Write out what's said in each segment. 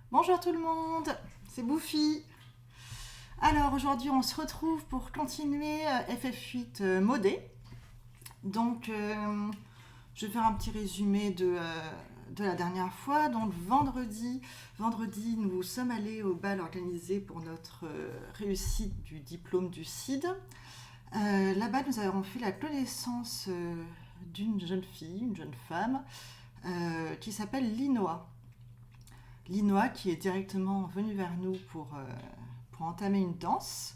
Bonjour tout le monde, c'est Bouffi. Alors aujourd'hui on se retrouve pour continuer FF8 modé. Donc je vais faire un petit résumé de la dernière fois. Donc vendredi, nous sommes allés au bal organisé pour notre réussite du diplôme du CID. Là-bas nous avons fait la connaissance d'une jeune fille, une jeune femme qui s'appelle Linoa. Linoa qui est directement venue vers nous pour entamer une danse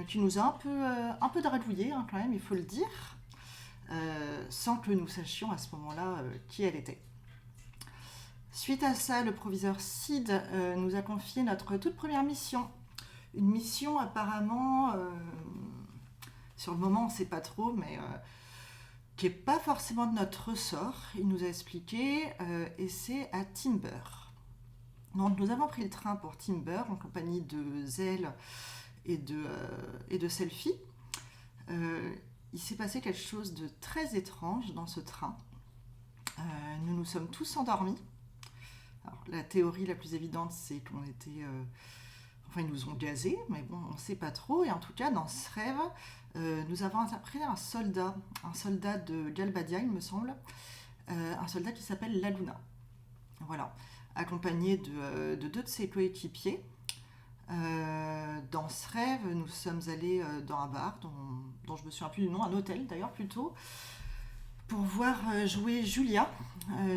qui nous a un peu dragouillé quand même, il faut le dire, sans que nous sachions à ce moment-là qui elle était. Suite à ça, le proviseur Sid nous a confié notre toute première mission. Une mission apparemment, sur le moment on ne sait pas trop, mais qui n'est pas forcément de notre ressort. Il nous a expliqué, et c'est à Timber. Donc nous avons pris le train pour Timber en compagnie de Zell et de Selfie. Il s'est passé quelque chose de très étrange dans ce train. Nous nous sommes tous endormis. Alors, la théorie la plus évidente, c'est qu'on était... Enfin, ils nous ont gazés, mais bon, on ne sait pas trop. Et en tout cas, dans ce rêve, nous avons interprété un soldat de Galbadia, il me semble. Un soldat qui s'appelle Laguna. Voilà. Accompagné de deux de ses coéquipiers. Dans ce rêve, nous sommes allés dans un bar dont je me souviens plus du nom, un hôtel d'ailleurs plutôt, pour voir jouer Julia.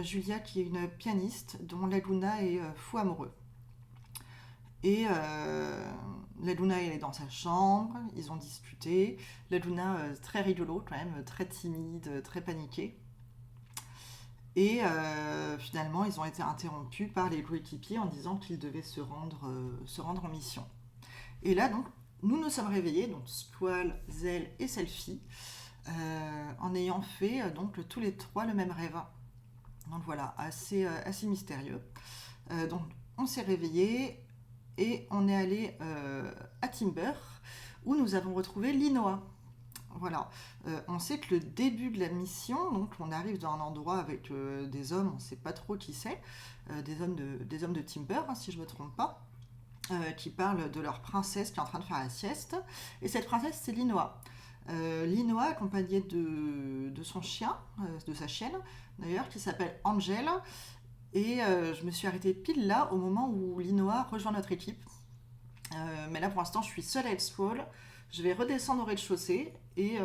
Julia qui est une pianiste dont Laguna est fou amoureux. Et Laguna elle est dans sa chambre, ils ont discuté. Laguna très rigolo quand même, très timide, très paniqué. Et finalement, ils ont été interrompus par les coéquipiers en disant qu'ils devaient se rendre en mission. Et là, donc, nous nous sommes réveillés, donc Squall, Zell et Selfie, en ayant fait donc tous les trois le même rêve. Donc voilà, assez mystérieux. Donc on s'est réveillés et on est allé à Timber, où nous avons retrouvé Linoa. Voilà, on sait que le début de la mission, donc on arrive dans un endroit avec des hommes, on ne sait pas trop qui c'est, des hommes de Timber, hein, si je ne me trompe pas, qui parlent de leur princesse qui est en train de faire la sieste. Et cette princesse, c'est Linoa. Linoa accompagnée de son chien, de sa chienne d'ailleurs, qui s'appelle Angel. Et je me suis arrêtée pile là, au moment où Linoa rejoint notre équipe. Mais là, pour l'instant, je suis seule avec Squall. Je vais redescendre au rez-de-chaussée et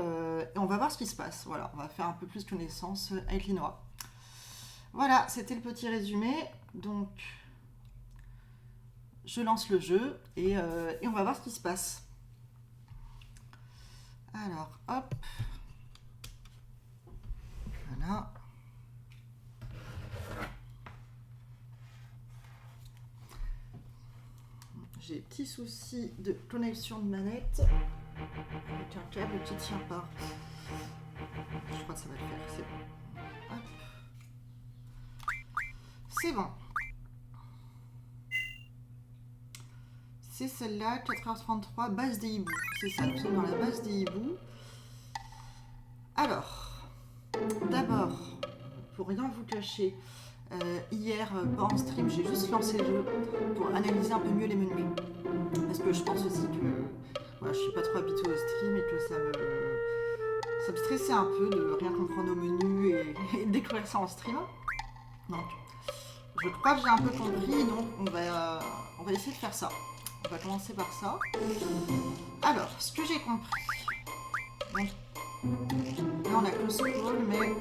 on va voir ce qui se passe. Voilà, on va faire un peu plus connaissance avec Linoa. Voilà, c'était le petit résumé. Donc, je lance le jeu et on va voir ce qui se passe. Alors, hop. Voilà. J'ai des petits soucis de connexion de manette avec un câble qui ne tient pas. Je crois que ça va le faire, c'est bon. Hop. C'est bon. C'est celle-là, 4h33, base des hiboux. C'est ça, nous sommes dans la base des hiboux. Alors, d'abord, pour rien vous cacher, hier, pas en stream, j'ai juste lancé le jeu pour analyser un peu mieux les menus. Parce que je pense aussi que voilà, je suis pas trop habituée au stream et que ça me stressait un peu de rien comprendre au menu et de découvrir ça en stream. Donc, je crois que j'ai un peu compris, donc on va essayer de faire ça. On va commencer par ça. Alors, ce que j'ai compris. Donc, là, on a que Squall, mais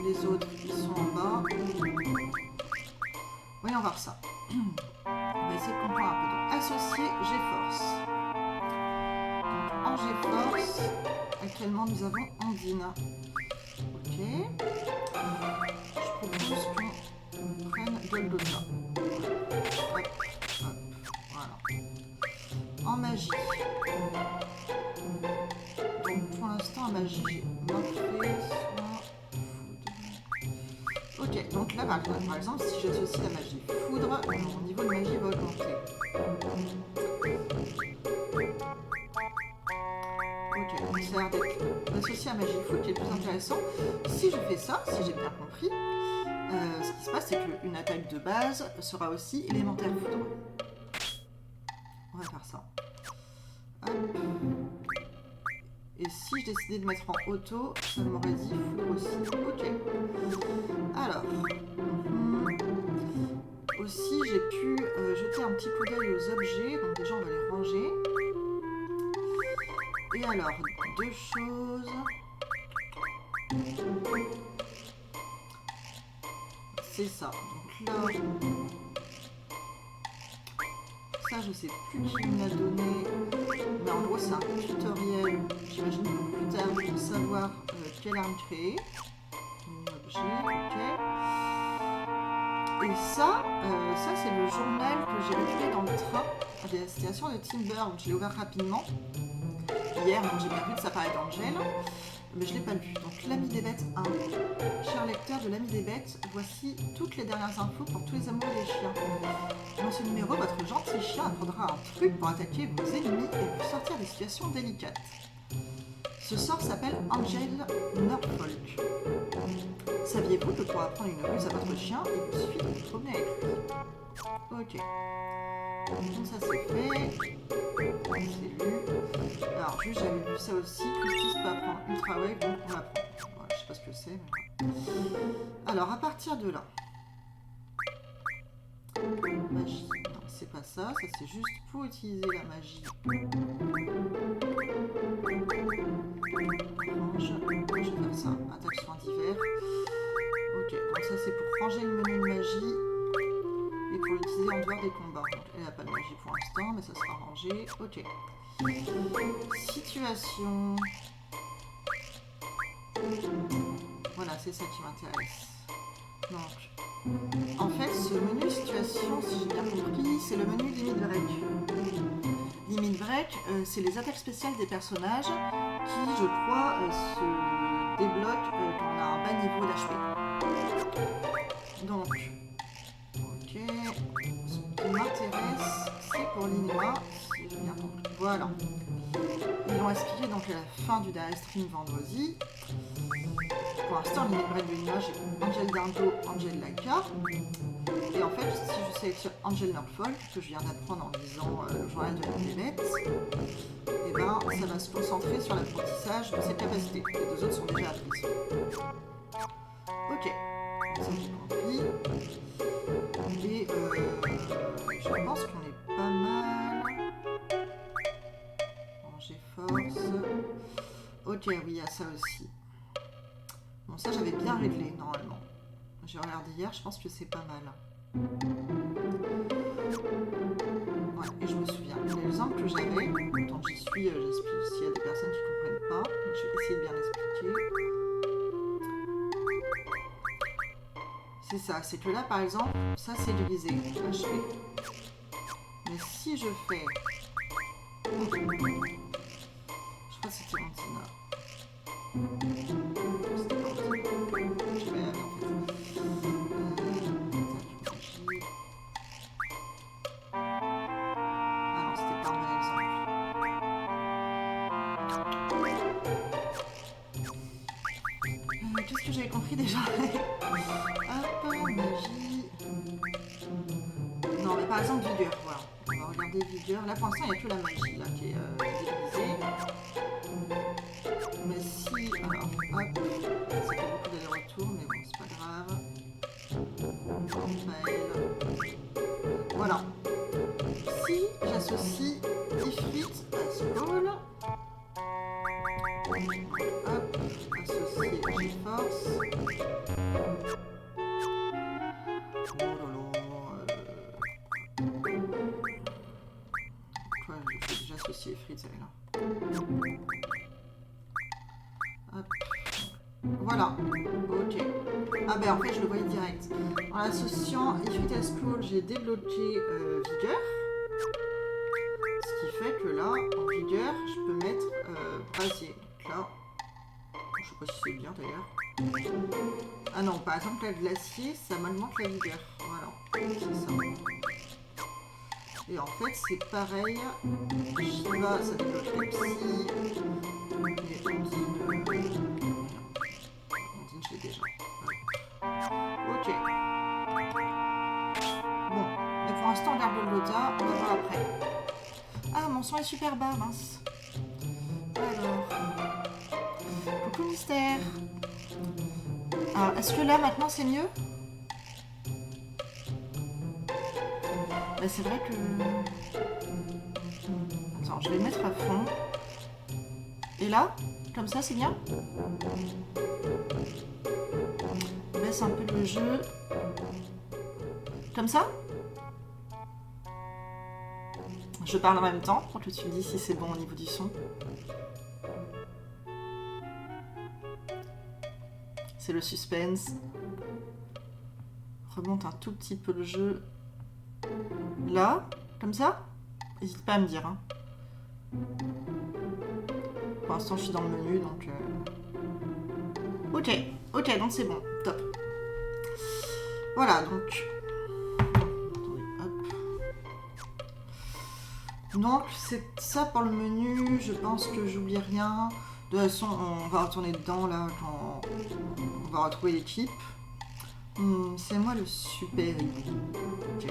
les autres, ils sont en bas. Voyons voir ça. On va essayer de comprendre un peu. Donc, associer GeForce. Donc, en GeForce, actuellement, nous avons Andine. Ok. Je propose qu'on prenne Golgotha. Hop, hop, voilà. En magie. Donc, pour l'instant, en magie, j'ai Morphée, soit foudre. Ok, donc là, par exemple, si j'associe la magie foudre, mon niveau de magie va augmenter. Ok, donc ça a l'air d'être associé à magie foudre qui est le plus intéressant. Si je fais ça, si j'ai bien compris, ce qui se passe, c'est qu'une attaque de base sera aussi élémentaire foudre. On va faire ça. Hop. Et si je décidais de mettre en auto, ça m'aurait dit foudre aussi. Ok. Alors. Aussi, j'ai pu jeter un petit coup d'œil aux objets. Donc déjà, on va les ranger. Et alors, deux choses. C'est ça. Donc là, ça je sais plus qui me l'a donné, mais en gros c'est un tutoriel, j'imagine que plus tard pour savoir quelle arme créer. Objet, ok. Et ça c'est le journal que j'ai récupéré dans le train à destination de Timber, donc je l'ai ouvert rapidement. Hier, donc j'ai bien vu que ça parlait d'Angel. Mais je ne l'ai pas lu. Donc, l'ami des bêtes 1. Cher lecteur de l'ami des bêtes, voici toutes les dernières infos pour tous les amoureux des chiens. Dans ce numéro, votre gentil chien apprendra un truc pour attaquer vos ennemis et vous sortir des situations délicates. Ce sort s'appelle Angel Norfolk. Saviez-vous que pour apprendre une ruse à votre chien, il vous suffit de vous promener avec lui? Ok. Donc ça c'est fait. C'est lu. Alors juste j'avais vu ça aussi. Christis peut apprendre Ultra Wave, donc on l'apprend. Voilà, je sais pas ce que c'est. Mais... Alors à partir de là. Magie. Non, c'est pas ça. Ça c'est juste pour utiliser la magie. Range. Je vais faire ça. Attaque soin divers. Ok, donc ça c'est pour ranger le menu de magie. Et pour l'utiliser en dehors des combats. Donc, elle n'a pas de magie pour l'instant, mais ça sera rangé. Ok. Situation. Voilà, c'est ça qui m'intéresse. Donc, en fait, ce menu situation, si j'ai bien compris, c'est le menu Limit Break. Limit Break, c'est les attaques spéciales des personnages qui, je crois, se débloquent quand on a un bas niveau d'HP. Donc, ok, ce qui m'intéresse, c'est pour l'Inoa, si j'ai bien compris. Voilà. Ils l'ont expliqué donc à la fin du dernier stream vendredi. Pour l'instant, Limit Break de l'Inoa, j'ai Angel Dingo, Angel Laika. Et en fait, si je sélectionne Angel Norfolk, que je viens d'apprendre en lisant le journal de la bête, et ben ça va se concentrer sur l'apprentissage de ses capacités. Les deux autres sont déjà apprises. Ok, ça j'ai compris. Et je pense qu'on est pas mal. Ranger force. Ok, oui, il y a ça aussi. Bon, ça j'avais bien réglé normalement. J'ai regardé hier, je pense que c'est pas mal. Ouais, et je me souviens. L'exemple que j'avais, tant que j'y suis, j'explique s'il y a des personnes qui ne comprennent pas. Je vais essayer de bien l'expliquer. C'est ça, c'est que là par exemple, ça c'est grisé, HP. Mais si je fais... Je crois que c'était Antina. C'était pas Antina. Je vais aller en fait. Ah non, c'était pas un bon exemple. Qu'est-ce que j'avais compris déjà? Hop, magie. Non, mais par exemple, vigueur, voilà. On va regarder vigueur. Là, pour l'instant, il n'y a que la magie là, qui est déguisée. Mais si. Alors, hop. Ça fait beaucoup d'allers-retours, mais bon, c'est pas grave. Voilà. Si j'associe Ifrit à Scroll. Hop, associer G-Force. J'associe Ifrit, elle là. Hop. Voilà. Ok. Ah ben en fait je le voyais direct. En associant Ifrit à Scroll, j'ai débloqué Vigueur. Ce qui fait que là, en Vigueur, je peux mettre Brasier. Donc là, je sais pas si c'est bien d'ailleurs. Ah non, par exemple, la glacier, ça m'augmente la vigueur. Voilà, c'est ça. Et en fait, c'est pareil. Shiva, ça débloque les psy. Et Ondine, je l'ai déjà. Ouais. Ok. Bon, mais pour l'instant, on garde le Lota, on va voir après. Ah, mon son est super bas, mince. Alors... Coucou Mystère. Alors, est-ce que là, maintenant, c'est mieux? Bah, c'est vrai que... Attends, je vais le mettre à fond. Et là, comme ça, c'est bien? On baisse un peu le jeu. Comme ça? Je parle en même temps pour que tu me dises si c'est bon au niveau du son. C'est le suspense. Remonte un tout petit peu le jeu. Là, comme ça? N'hésite pas à me dire. Hein. Pour l'instant, je suis dans le menu, donc... Ok, donc c'est bon. Top. Voilà, donc... Donc, c'est ça pour le menu. Je pense que j'oublie rien. De toute façon, on va retourner dedans, là, quand on va retrouver l'équipe. C'est moi le super. Ok.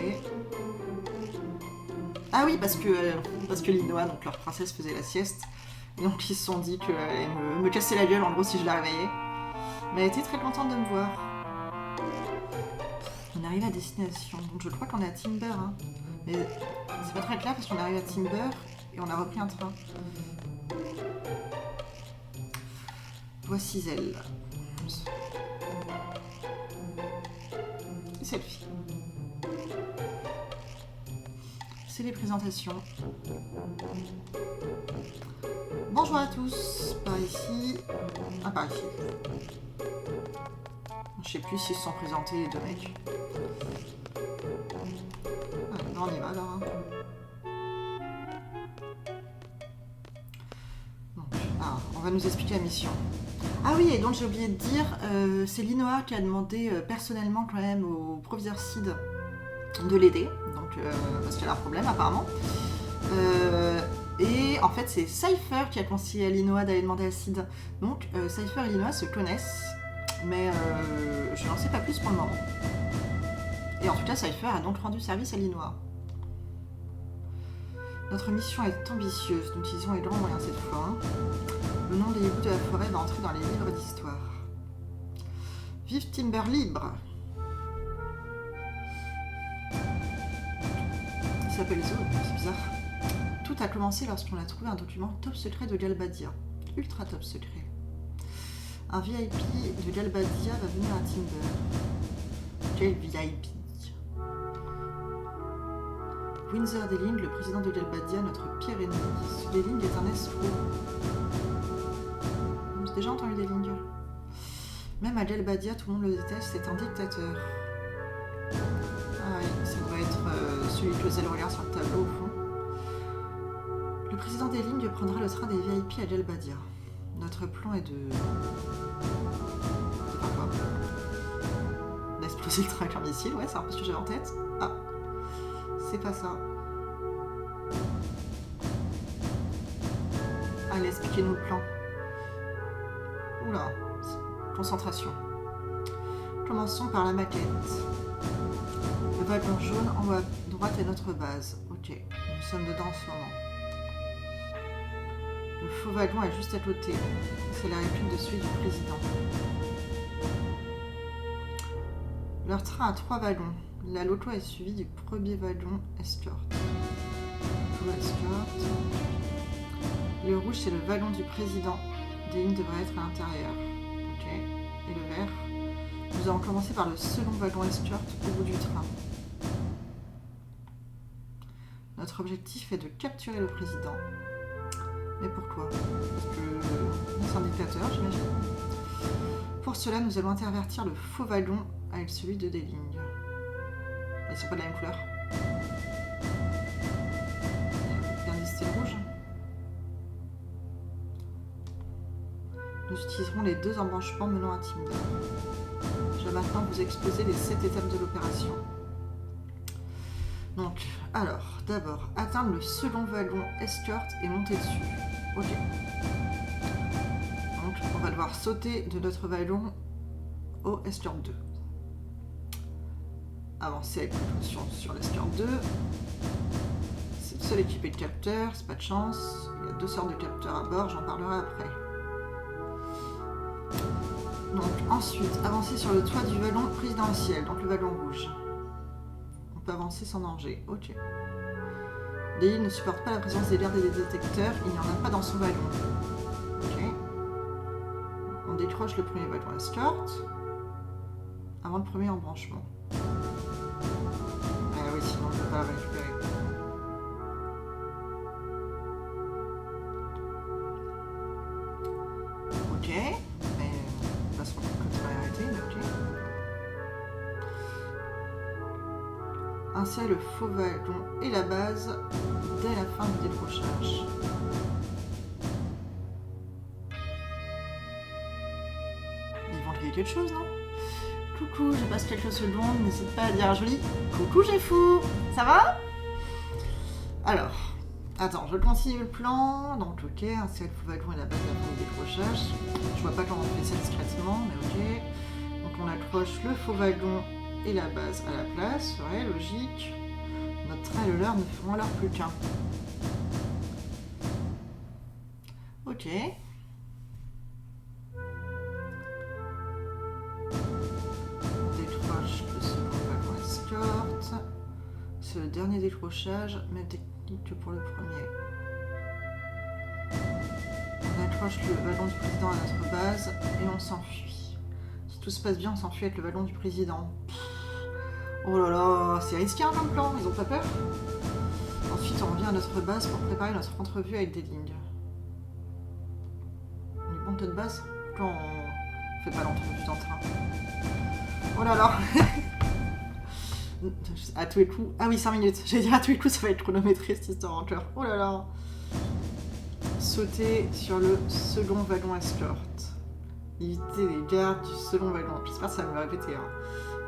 Ah oui, parce que Linoa, donc leur princesse, faisait la sieste. Donc ils se sont dit qu'elle me cassait la gueule, en gros, si je la réveillais. Mais elle était très contente de me voir. On arrive à destination. Donc je crois qu'on est à Timber. Hein. Mais c'est pas très clair parce qu'on arrive à Timber et on a repris un train. Voici elle. Et selfie. C'est les présentations. Bonjour à tous. Par ici. Ah, par ici. Je sais plus s'ils se sont présentés les deux mecs. Ouais, on y va alors. Hein. Donc, on va nous expliquer la mission. Ah oui, et donc j'ai oublié de dire, c'est Linoa qui a demandé personnellement quand même au proviseur Sid de l'aider, donc parce qu'elle a un problème apparemment. Et en fait, c'est Cypher qui a conseillé à Linoa d'aller demander à Sid. Donc Cypher et Linoa se connaissent, mais je n'en sais pas plus pour le moment. Et en tout cas, Cypher a donc rendu service à Linoa. Notre mission est ambitieuse, nous utilisons les grands moyens cette fois. Hein. Le nom des hiboux de la forêt va entrer dans les livres d'histoire. Vive Timber libre! Il s'appelle Zo, c'est bizarre. Tout a commencé lorsqu'on a trouvé un document top secret de Galbadia. Ultra top secret. Un VIP de Galbadia va venir à Timber. Quel VIP? Windsor Deling, le président de Galbadia, notre pire ennemi. Ce Deling est un escroc. J'ai déjà entendu Deling. Même à Galbadia, tout le monde le déteste, c'est un dictateur. Ah oui, ça doit être celui que Zell regarde sur le tableau au fond. Le président Deling prendra le train des VIP à Galbadia. Notre plan est de... C'est pas quoi. D'exploser le train avec un missile, ouais, c'est un peu ce que j'avais en tête. Ah, c'est pas ça. Allez, expliquez-nous le plan. Oula, concentration. Commençons par la maquette. Le wagon jaune en haut à droite est notre base. Ok, nous sommes dedans en ce moment. Le faux wagon est juste à côté. C'est la réplique de celui du président. Leur train a 3 wagons. La loco est suivie du premier wagon escort. Le rouge, c'est le wagon du président. Des lignes devraient être à l'intérieur. Ok. Et le vert. Nous allons commencer par le second wagon escort au bout du train. Notre objectif est de capturer le président. Mais pourquoi? Parce que c'est un dictateur, j'imagine. Pour cela, nous allons intervertir le faux wagon avec celui de Deling. Ils sont pas de la même couleur. Bien listé le rouge. Nous utiliserons les 2 embranchements menant à Timber. Je vais maintenant vous exposer les 7 étapes de l'opération. Donc, alors, d'abord, atteindre le second wagon escort et monter dessus. Ok. Donc, on va devoir sauter de notre wagon au escort 2. avancer avec sur l'escort 2. C'est le seul équipé de capteurs, c'est pas de chance. Il y a 2 sortes de capteurs à bord, j'en parlerai après. Donc ensuite, avancer sur le toit du vallon présidentiel, donc le vallon rouge. On peut avancer sans danger, ok. L'île ne supporte pas la présence des leaders et des détecteurs, il n'y en a pas dans son vallon. Ok. On décroche le premier vallon escort avant le premier embranchement. Ah oui, sinon on ne peut pas le récupérer. Ok, mais on passe sur le côté priorité, mais ok. Insère le faux wagon et la base dès la fin du décrochage. Ils vont crier quelque chose, non? Coucou, je passe quelques secondes, n'hésite pas à dire un joli coucou, j'ai fou. Ça va? Alors, attends, je continue le plan. Donc, ok, insère le faux wagon et la base dès la fin du décrochage. Je vois pas comment on fait ça discrètement, mais ok. Donc, on accroche le faux wagon et la base à la place, ouais, logique. Notre train et le leur ne feront alors plus qu'un. Ok. On décroche le second wagon escorte. C'est le dernier décrochage, même technique que pour le premier. On accroche le wagon du président à notre base et on s'enfuit. Si tout se passe bien, on s'enfuit avec le wagon du président. Oh là là, c'est risqué comme plan, ils ont pas peur? Ensuite, on revient à notre base pour préparer notre entrevue avec des lignes. On est bon de base? Pourquoi on fait pas l'entrevue dans le train? Oh là là. À tous les coups... Ah oui, 5 minutes. J'allais dire à tous les coups, ça va être chronométré cette histoire encore. Oh là là. Sauter sur le second wagon escort. Éviter les gardes du second wagon. J'espère que ça va me répéter. Hein.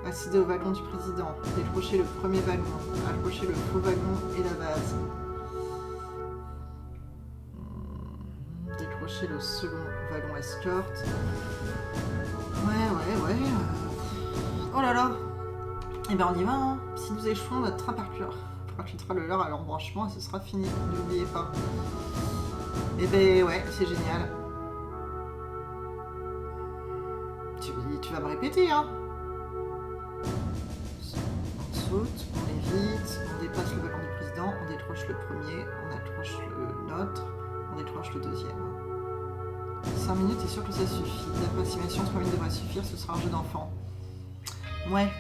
Accéder au wagon du président, décrocher le premier wagon, accrocher le faux wagon et la base. Décrocher le second wagon escort. Ouais. Oh là là. Et ben on y va, hein. Si nous échouons, notre train parcourra le leur à l'embranchement et ce sera fini, n'oubliez pas. Et ben ouais, c'est génial. Tu vas me répéter, hein. On saute, on évite, on dépasse le wagon du président, on décroche le premier, on accroche le nôtre, on décroche le deuxième. 5 minutes, t'es sûr que ça suffit? L'approximation 3 minutes devrait suffire, ce sera un jeu d'enfant. Ouais.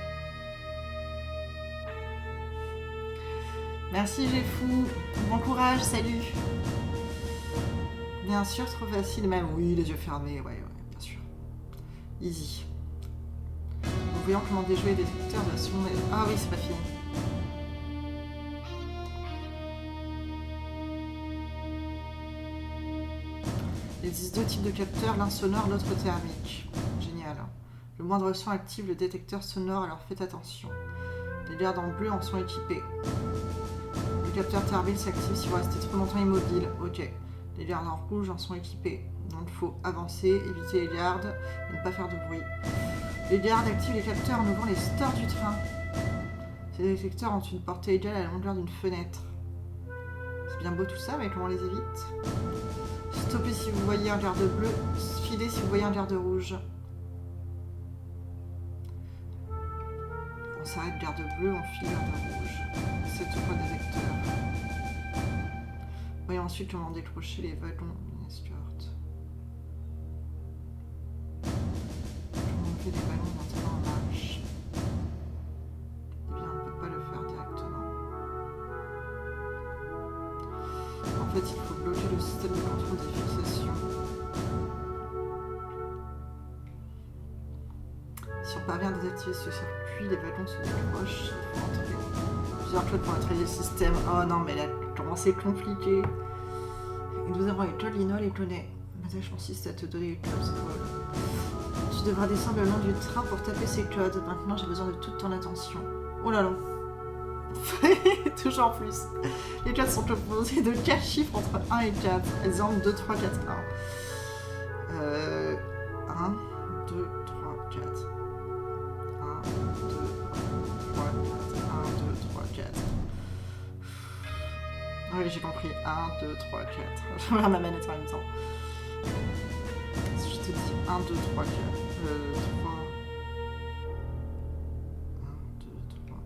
Merci, j'ai fou. Bon courage, salut. Bien sûr, trop facile même. Oui, les yeux fermés, ouais, bien sûr. Easy. Nous voyons comment déjouer les détecteurs de la seconde... Ah oui, c'est pas fini. Il existe 2 types de capteurs, l'un sonore, l'autre thermique. Génial. Le moindre son active le détecteur sonore, alors faites attention. Les gardes en bleu en sont équipés. Le capteur thermique s'active si vous restez trop longtemps immobile. Ok. Les gardes en rouge en sont équipés. Donc il faut avancer, éviter les gardes et ne pas faire de bruit. Les gardes activent les capteurs en ouvrant les stores du train. Ces détecteurs ont une portée égale à la longueur d'une fenêtre. C'est bien beau tout ça, mais comment on les évite? Stoppez si vous voyez un garde bleu, filez si vous voyez un garde rouge. On s'arrête garde bleu, on file garde rouge. C'est tout pour le détecteur. Voyons ensuite comment décrocher les wagons escort. Comment on fait les wagons maintenant en marche? Eh bien, on ne peut pas le faire directement. En fait, il faut bloquer le système de contrôle des fixations. Si on parvient à désactiver ce circuit, les wagons se décrochent. Il faut entrer plusieurs codes pour attraper le système. Oh non, mais là, comment c'est compliqué. Et nous avons les codes, Lino les connaît. Maintenant, je consiste à te donner les codes, Paul. Tu devras descendre le long du train pour taper ces codes. Maintenant, j'ai besoin de toute ton attention. Oh là là. Toujours plus. Les codes sont composés de 4 chiffres entre 1 et 4. Exemple 2, 3, 4, 1. 1, 2, 3, 4. 1, 2, 3, 4. Ah oui, j'ai compris. 1, 2, 3, 4. Je regarde ma manette en même temps. Si je te dis 1, 2, 3, 4. 3. 1, 2, 3.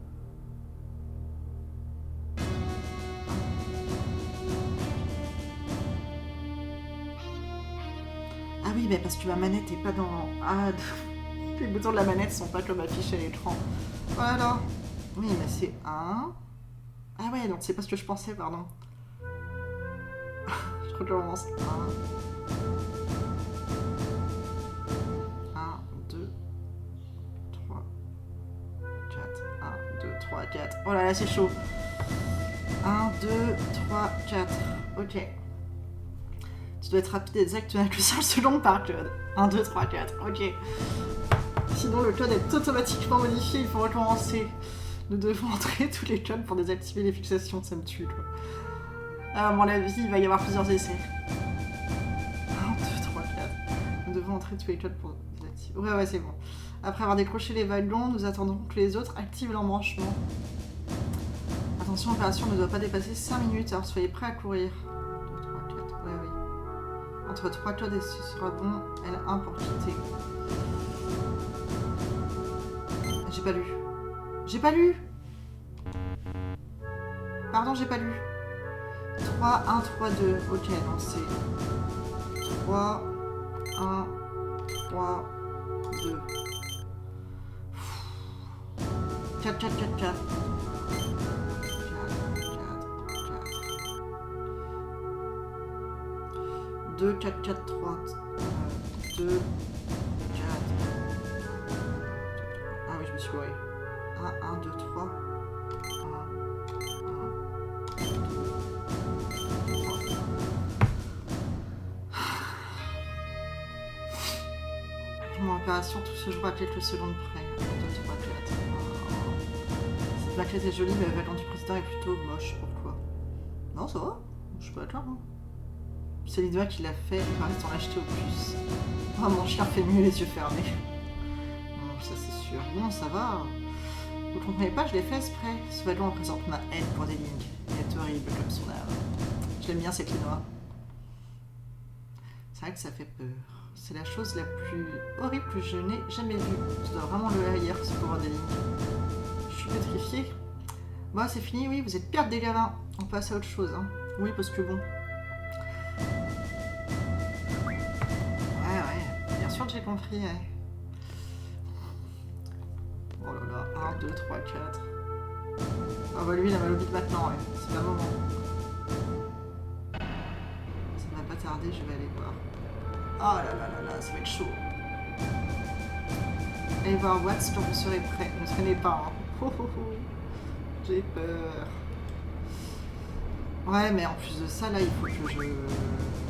Ah oui, mais parce que ma manette est pas dans... Ah, les boutons de la manette sont pas comme affichés à l'écran. Voilà. Oui, mais c'est 1. Ah ouais, donc c'est pas ce que je pensais, pardon. Je recommence. 1, 2, 3, 4. 1, 2, 3, 4. Oh là là, c'est chaud. 1, 2, 3, 4. Ok. Tu dois être rapide et exact avec le seul seconde par code. 1, 2, 3, 4. Ok. Sinon, le code est automatiquement modifié, il faut recommencer. Nous devons entrer tous les codes pour désactiver les fixations, ça me tue, quoi. À mon avis, il va y avoir plusieurs essais. 1, 2, 3, 4. Nous devons entrer tous les codes pour désactiver. Ouais, c'est bon. Après avoir décroché les wagons, nous attendons que les autres activent l'embranchement. Attention, l'opération ne doit pas dépasser 5 minutes, alors soyez prêts à courir. 2, 3, 4. Ouais, oui. Entre 3 codes et ce sera bon. L1 pour quitter. J'ai pas lu. J'ai pas lu. Pardon, j'ai pas lu. 3, 1, 3, 2. Ok, donc c'est 3, 1, 3, 2. 4, 4, 4, 4. 2, 4, 4, 3. 2, 4. Ah oui, je me suis gouré. 1, 1, 2, 3. 1, 1, 2, 3. Mon opération, tout se joue à quelques secondes près. 1, 2, 3, 4. Cette maquette est jolie, mais le wagon du président est plutôt moche. Pourquoi? Non, ça va. Je suis pas d'accord. Hein. C'est Lydia qui l'a fait, il paraît s'en acheter au plus. Oh, mon chien fait mieux les yeux fermés. Non, ça c'est sûr. Bon, ça va. Vous comprenez pas, je l'ai fait exprès. Ce wagon représente ma haine pour des lignes. Il est horrible comme son âme. Je l'aime bien cette noire. C'est vrai que ça fait peur. C'est la chose la plus horrible que je n'ai jamais vue. Je dois vraiment le haïr, ce pauvre des lignes. Je suis pétrifiée. Bon, c'est fini, oui, vous êtes pire des gamins. On passe à autre chose, hein. Oui, parce que bon... Bien sûr que j'ai compris, ouais. Oh là là, 1, 2, 3, 4. Ah bah lui il a mal au bide maintenant, ouais. C'est pas le moment. Ça va pas tarder, je vais aller voir. Oh là là là là, ça va être chaud. Allez voir Watts quand vous serez prêt. Ne traînez pas, hein. Oh, oh, oh. J'ai peur. Ouais, mais en plus de ça, là, il faut que je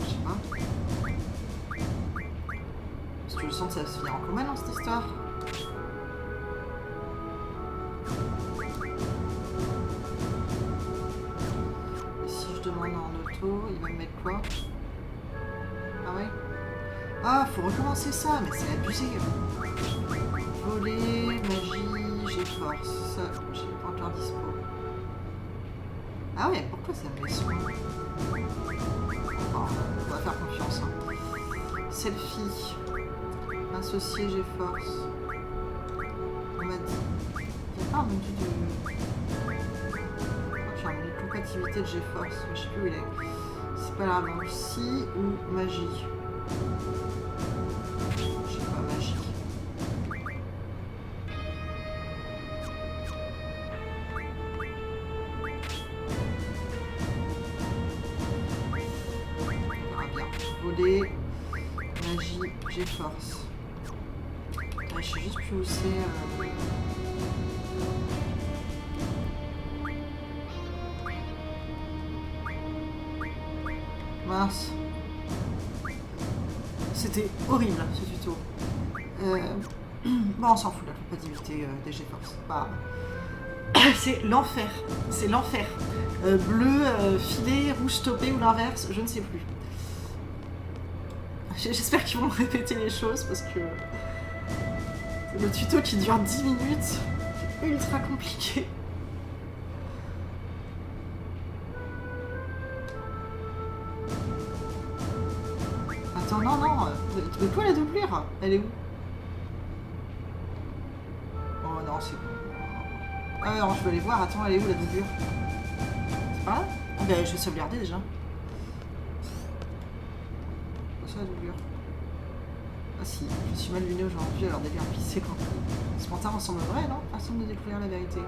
sais pas. Parce que je sens que ça va se finir en commun dans cette histoire. Et si je demande en auto, il va me mettre quoi? Ah ouais? Ah, faut recommencer ça, mais c'est abusé. Voler, magie, j'ai force. Ça, j'ai pas encore dispo. Ah ouais, pourquoi ça me met sur... Bon, on va faire confiance. Hein. Selfie. Associé, j'ai force. On m'a dit. Il n'y a pas un menu de. J'ai un menu de compatibilité de GeForce, mais je sais plus où il est. C'est pas grave, donc si ou magie. Je sais pas, magie. Ah bien. Voler, magie, GeForce. Je sais juste plus où c'est. Mince. C'était horrible ce tuto. Bon, on s'en fout de la compatibilité des GeForce. Bah, c'est l'enfer. C'est l'enfer. Bleu, filet, rouge stoppé ou l'inverse, je ne sais plus. J'espère qu'ils vont répéter les choses parce que le tuto qui dure 10 minutes, c'est ultra compliqué. De quoi la doublure? Elle est où? Oh non, c'est bon. Ah non, je veux aller voir. Attends, elle est où la doublure? C'est pas là? Oh, ben, je vais sauvegarder déjà. C'est ça la doublure? Ah si, je suis mal lunée aujourd'hui, alors délire c'est quand ce pantin ressemble vrai, non? Façon de découvrir la vérité.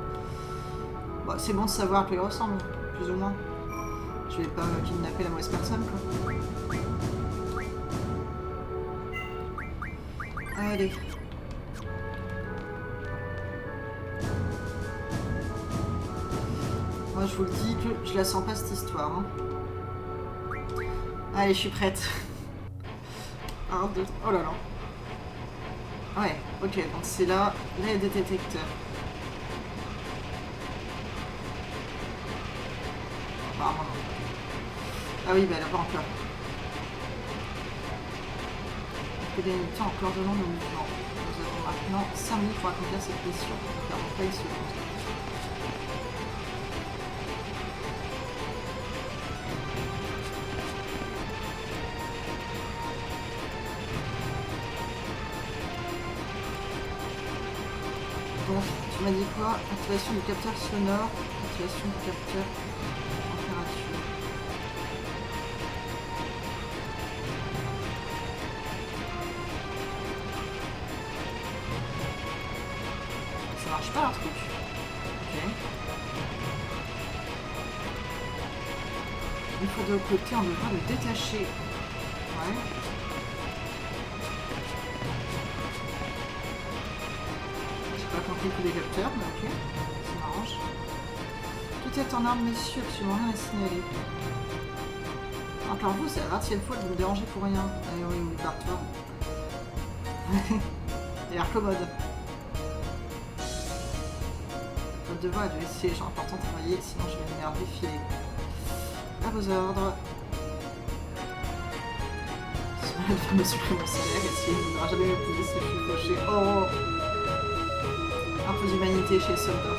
Bon, c'est bon de savoir à quoi il ressemble, plus ou moins. Je vais pas kidnapper la mauvaise personne, quoi. Allez. Moi, je vous le dis que je la sens pas cette histoire. Hein. Allez, je suis prête. 1, 2, oh là là. Ouais, ok, donc c'est là, il y a des détecteurs. Apparemment non. Ah oui, bah elle a pas encore. Pédalité en coordonnant nos mouvements. Nous avons maintenant 5 minutes pour accomplir cette mission. Ne perdons pas une seconde. Donc, tu m'as dit quoi? Activation du capteur sonore, activation du capteur température. Ça marche pas leur truc? Ok. Il faut de l'autre côté, on devra le détacher. Ouais. J'ai pas compris tous les capteurs, mais ok. Ça m'arrange. Tout est en ordre, messieurs, absolument rien à signaler. Encore vous, c'est la 20e fois que vous me dérangez pour rien. Allez, oui, oui, barre-toi. Il a l'air commode. Votre devoir est de laisser les gens importants travailler, sinon je vais m'énerver filer. À vos ordres. Elle va me supprimer mon salaire et si elle ne voudra jamais m'épouser si je suis fauché. Oh! Un peu d'humanité chez les soldats.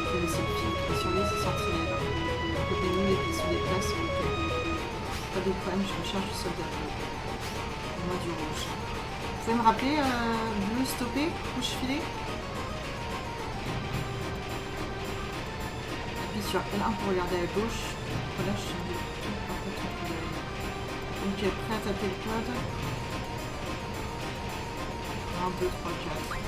Je vais laisser le film qui surveille ses sentinelles. Côté-nous, les pieds se déplacent, s'il vous plaît. Pas de problème, je me charge du soldat. Moi du rouge. Vous pouvez me rappeler, bleu stoppé, rouge filé? Appuie sur L1 pour regarder à gauche. Voilà, je suis donc prêt à taper le code. 1, 2, 3, 4.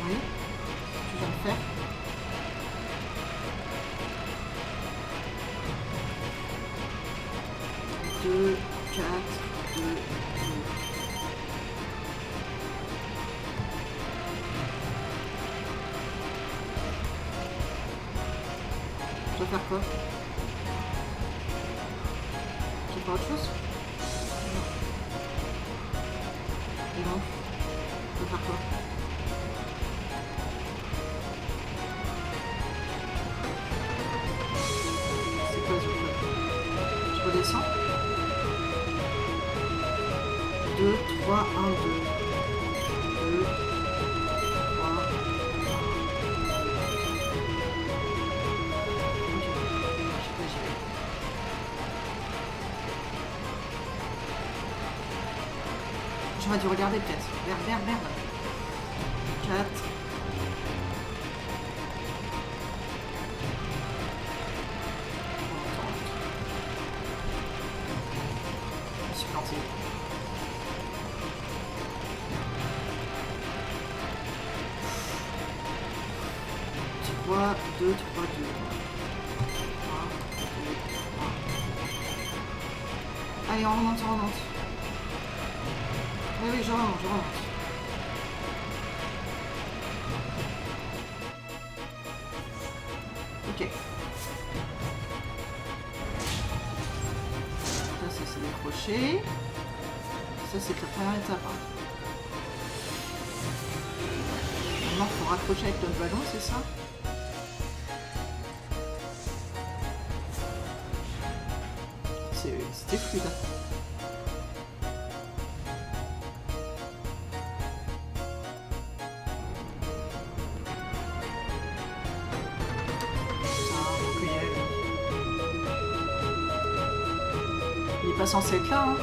Oui, tu viens de faire. Deux, 4, 2, 2. Je dois faire quoi? J'ai pas autre chose? Non. Et donc, je dois faire quoi? C'est quoi ce jeu? Je redescends? 2, 3, 1, 2. 2, 3, 1. J'aurais dû regarder peut-être. Merde, merde, merde. 4. Je me suis planté. 3, 2, 3, 2. 3, 2, 3. Allez, on remonte, on remonte. Oui, oui, je remonte, je remonte. Ok. Ça, c'est décroché. Ça, c'est la première étape. Hein. Maintenant, il faut raccrocher avec notre ballon, c'est ça? fluide. Il est pas censé être là, hein.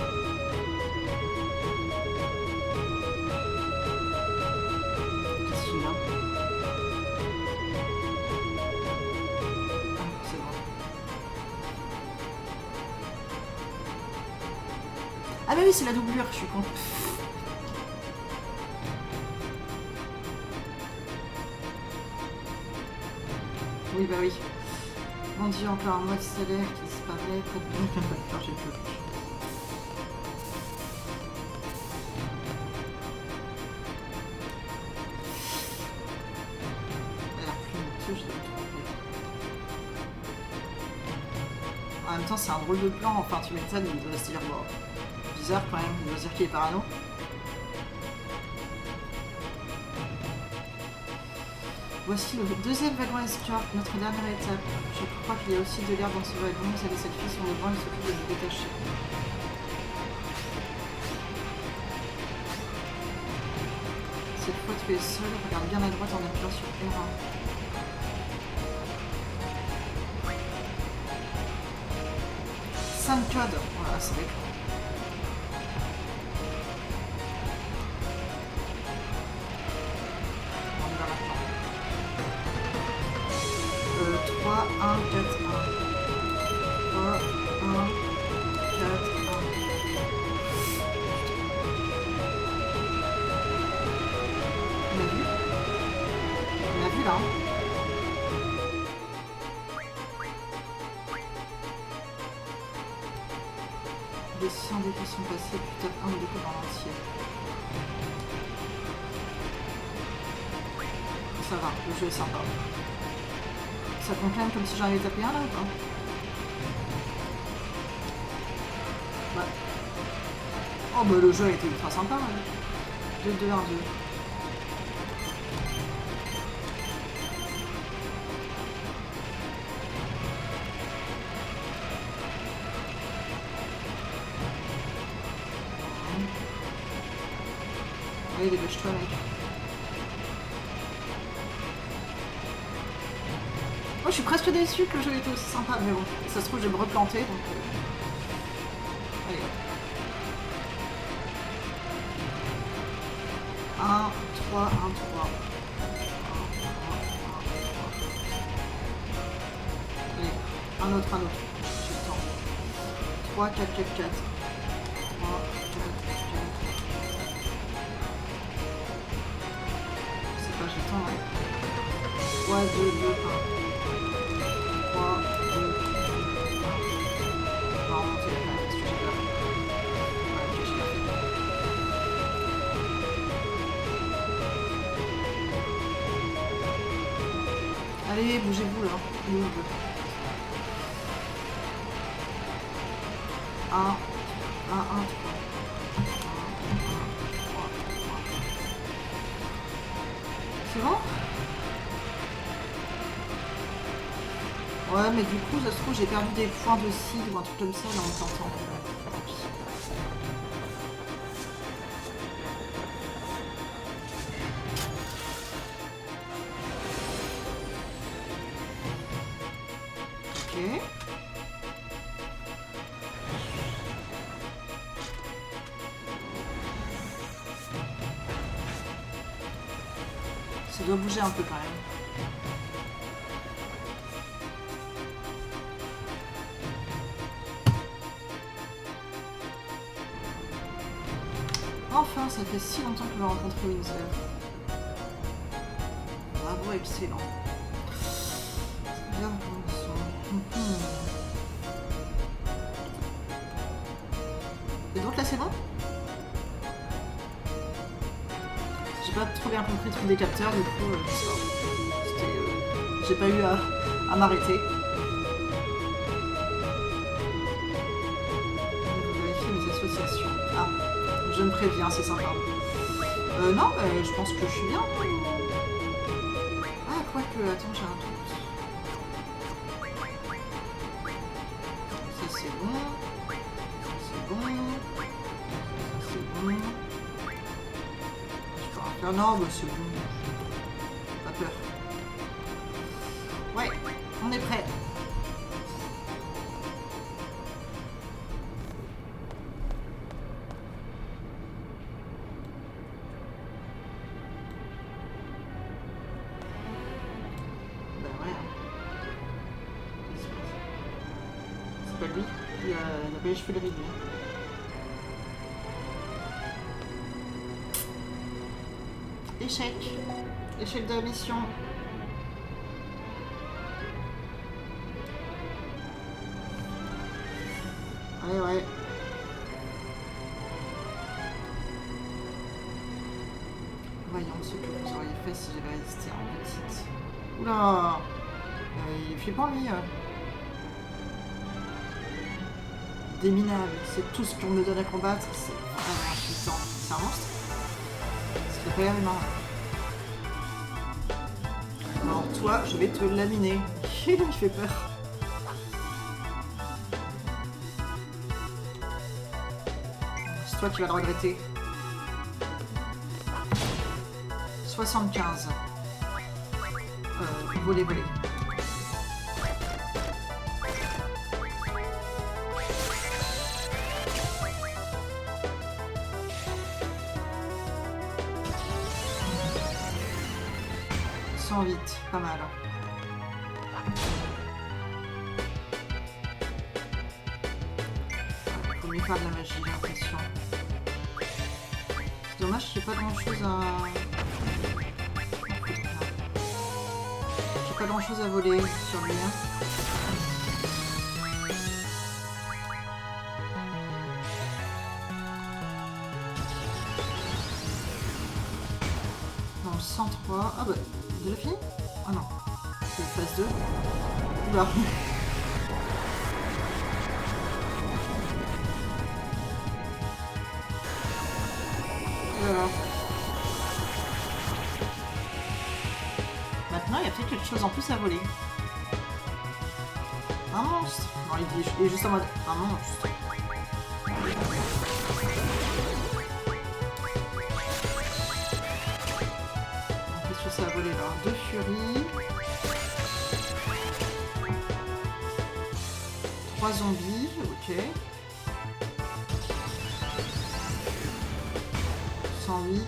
Qu'est-ce qu'il a? Ah, c'est bon. Ah bah oui, c'est la doublure, je suis con. Oui, bah oui. Mon dieu, encore un mode salaire qui disparaît. J'ai plus. En même temps, c'est un drôle de plan. Enfin, tu m'étonnes, il doit se dire, bon, bizarre quand même, il doit se dire qu'il est parano. Voici le deuxième wagon escort, notre dernière étape. Je crois qu'il y a aussi de l'air dans ce wagon. Celles et cette fille sont devant, il s'occupe de se détacher. Cette fois, tu es seul. Regarde bien à droite en appuyant sur R1. Code. Voilà, c'est vrai. On y va maintenant. 3, 1, 4, 1. 3, 1, 4, 1. On a vu? On a vu là, hein? Des des qui sont passés, puis tape 1 ou 2 dans l'entier. Ça va, le jeu est sympa. Ça compte quand même comme si j'en avais tapé un là ou pas? Ouais. Oh bah le jeu a été ultra sympa. Ouais. 2, 2, 1, 2. Allez, dépêche-toi, mec. Oh, je suis presque déçue que le jeu était aussi sympa, mais bon, ça se trouve, je vais me replanter, donc... Allez, hop. 1, 3, 1, 3. 1, 1, 1, 3. Allez, un autre. J'ai le temps. 3, 4, 4, 4. 3, 4, 4. 3, 2, 2, 1. 3, 2, 2, 1. On va remonter là, parce que j'ai peur. Ouais, ok, j'ai peur. Allez, bougez-vous là. Il est où le jeu? 1, 1, 1, 3. C'est bon? Ouais, mais du coup, ça se trouve, j'ai perdu des points de cible ou un truc comme ça là en tentant. Ok. Ça doit bouger un peu quand même. Enfin, ça fait si longtemps que je vais rencontrer Winsler. Bravo, excellent. Bien pour et donc là, c'est bon? J'ai pas trop bien compris le truc des capteurs, du coup, j'ai pas eu à m'arrêter. Vérifier mes associations. Ah. Je me préviens, c'est sympa. Non, je pense que je suis bien. Ah, quoique, attends, j'ai un doute. Ça, c'est bon. Ça, bon. C'est bon. Je peux en faire. Non, bah c'est bon. Pas peur. Ouais, on est prêt. Pas lui, il a pas les cheveux réduits. Échec. Échec de la mission. Ouais. Voyons ce que vous auriez fait si j'avais résisté en petite. Oula, il est flippant lui. Déminable, c'est tout ce qu'on me donne à combattre, c'est vraiment puissant. C'est un monstre? C'est pas humain. Alors toi, je vais te laminer. Je fais peur. C'est toi qui vas le regretter. 75. Voler. 108, pas mal. Faut mieux faire de la magie, j'ai l'impression. C'est dommage, j'ai pas grand chose à... J'ai pas grand chose à voler sur lui. Dans le 103... Ah bah... Déjà fini? Ah non. C'est phase 2. Oula. Voilà. Maintenant, il y a peut-être quelque chose en plus à voler. Un monstre. Non, il est juste en mode... Un monstre. Ça a volé là. 2 furies. 3 zombies, ok. 108.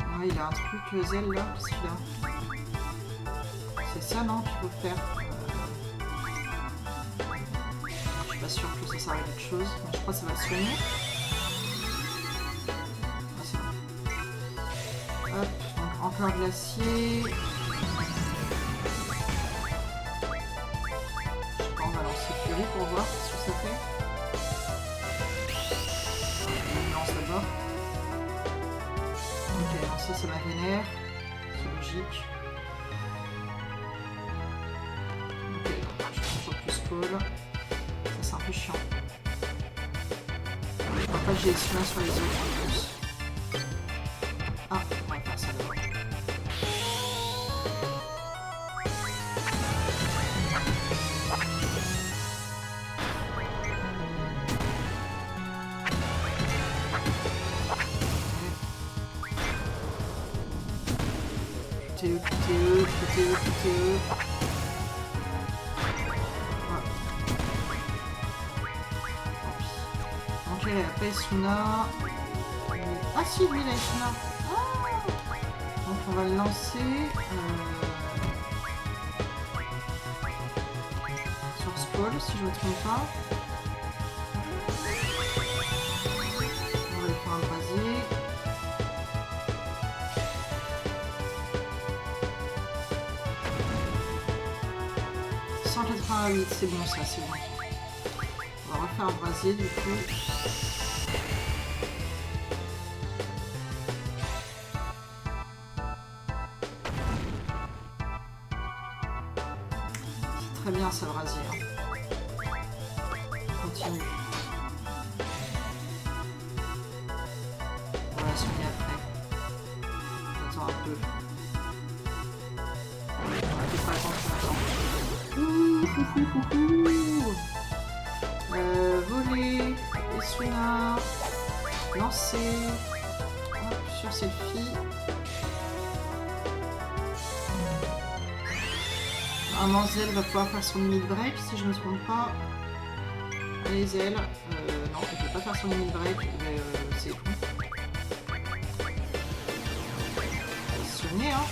Ouais, il a un truc zèle là, qu'est-ce qu'il a? C'est ça non qu'il faut faire. Je suis pas sûre que ça serve à quelque chose, mais je crois que ça va le soigner. Hop, donc encore glacier. Je sais pas, on va lancer Fury pour voir ce que ça fait. On lance d'abord. Ok, non, ça m'a vénère. C'est logique. Ok, je prends sur plus Paul. Ça c'est un peu chiant. Je crois pas que j'ai celui-là sur les autres en plus. Ah, on va faire ça d'abord. PTE. Ok, après Suna. Ah si, lui il a Suna. Donc on va le lancer sur Squall si je ne me trompe pas. On va lui faire un brasier. C'est bon ça, c'est bon. On va refaire un brasier du coup. C'est très bien ça le brasier. On continue. On va la soigner après. Attends un peu. On va pas attendre. Voler, Esuna, lancer, hop, sur selfie. Normalement Zell va pouvoir faire son limit break si je ne me trompe pas. Allez Zell, non, il ne peut pas faire son limit break, mais c'est con. Sonner, hein.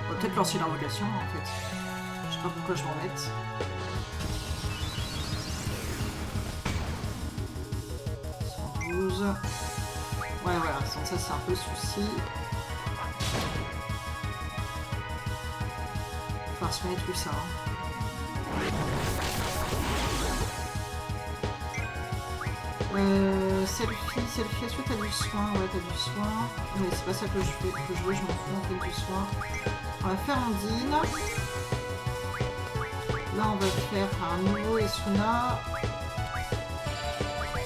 On va peut-être lancer l'invocation en fait. Je sais pas pourquoi je m'embête. Ouais, voilà, sans ça c'est un peu souci. Faut faire soigner tout ça. Selfie, est-ce que t'as du soin? Ouais, t'as du soin. Mais c'est pas ça que je veux, je m'en fous en fait du soin. On va faire Ondine. Là, on va faire un nouveau Esuna.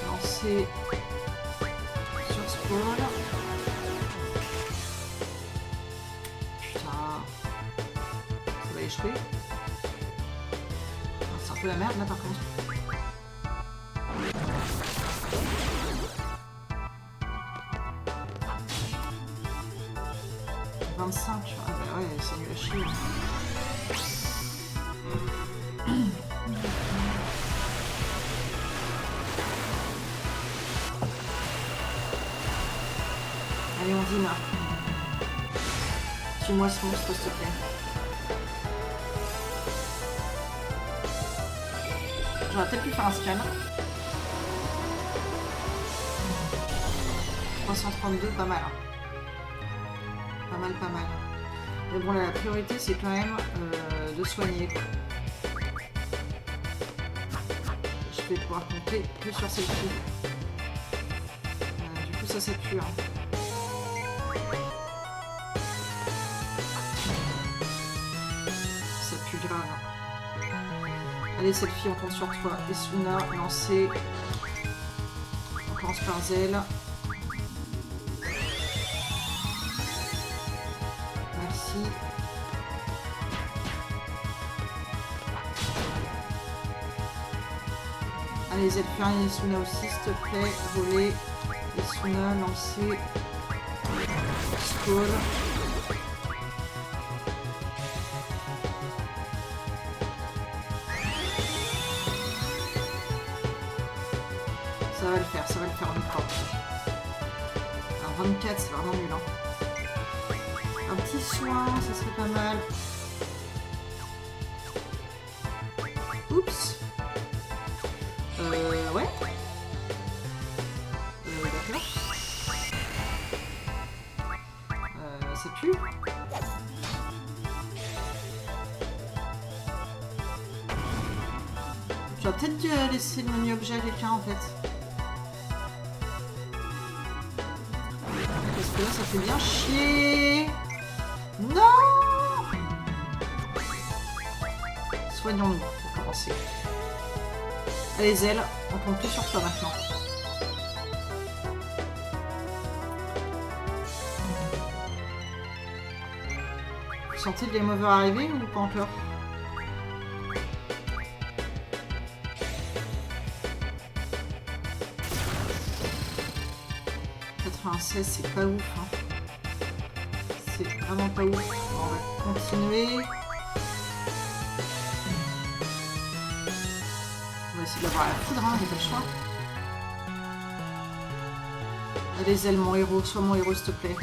Lancer sur Squall. Putain. Ça va échouer. C'est un peu la merde là par contre. Ah bah ouais, c'est nul à chier. Allez, on dîne. Tue-moi ce monstre, s'il te plaît. J'aurais peut-être pu faire un scan. 332, pas mal. Pas mal. Mais bon, la priorité, c'est quand même de soigner. Quoi. Je vais pouvoir compter que sur cette fille. Du coup, ça pue. Hein. Ça pue grave. Allez, cette fille, on compte sur toi. Esuna, lancer. On commence par Zell. Allez, Zelfien et Esuna aussi, s'il te plaît. Voler. Esuna, lancer. Squall. Ça va le faire en une fois. Un 24, c'est vraiment nul. Hein. Un petit soin, ça serait pas mal. Oups. Ouais. D'accord. Ça pue. J'aurais peut-être dû laisser le menu objet à quelqu'un en fait. Parce que là ça fait bien chier. Non. Soignons-nous pour commencer. Allez Zell, on compte plus sur toi maintenant. Vous sentez le game over arriver ou pas encore? C'est pas ouf. Hein. C'est vraiment pas ouf. Bon, on va continuer. On va essayer d'avoir la foudre, hein, j'ai pas le choix. Allez Zell, mon héros, sois mon héros s'il te plaît.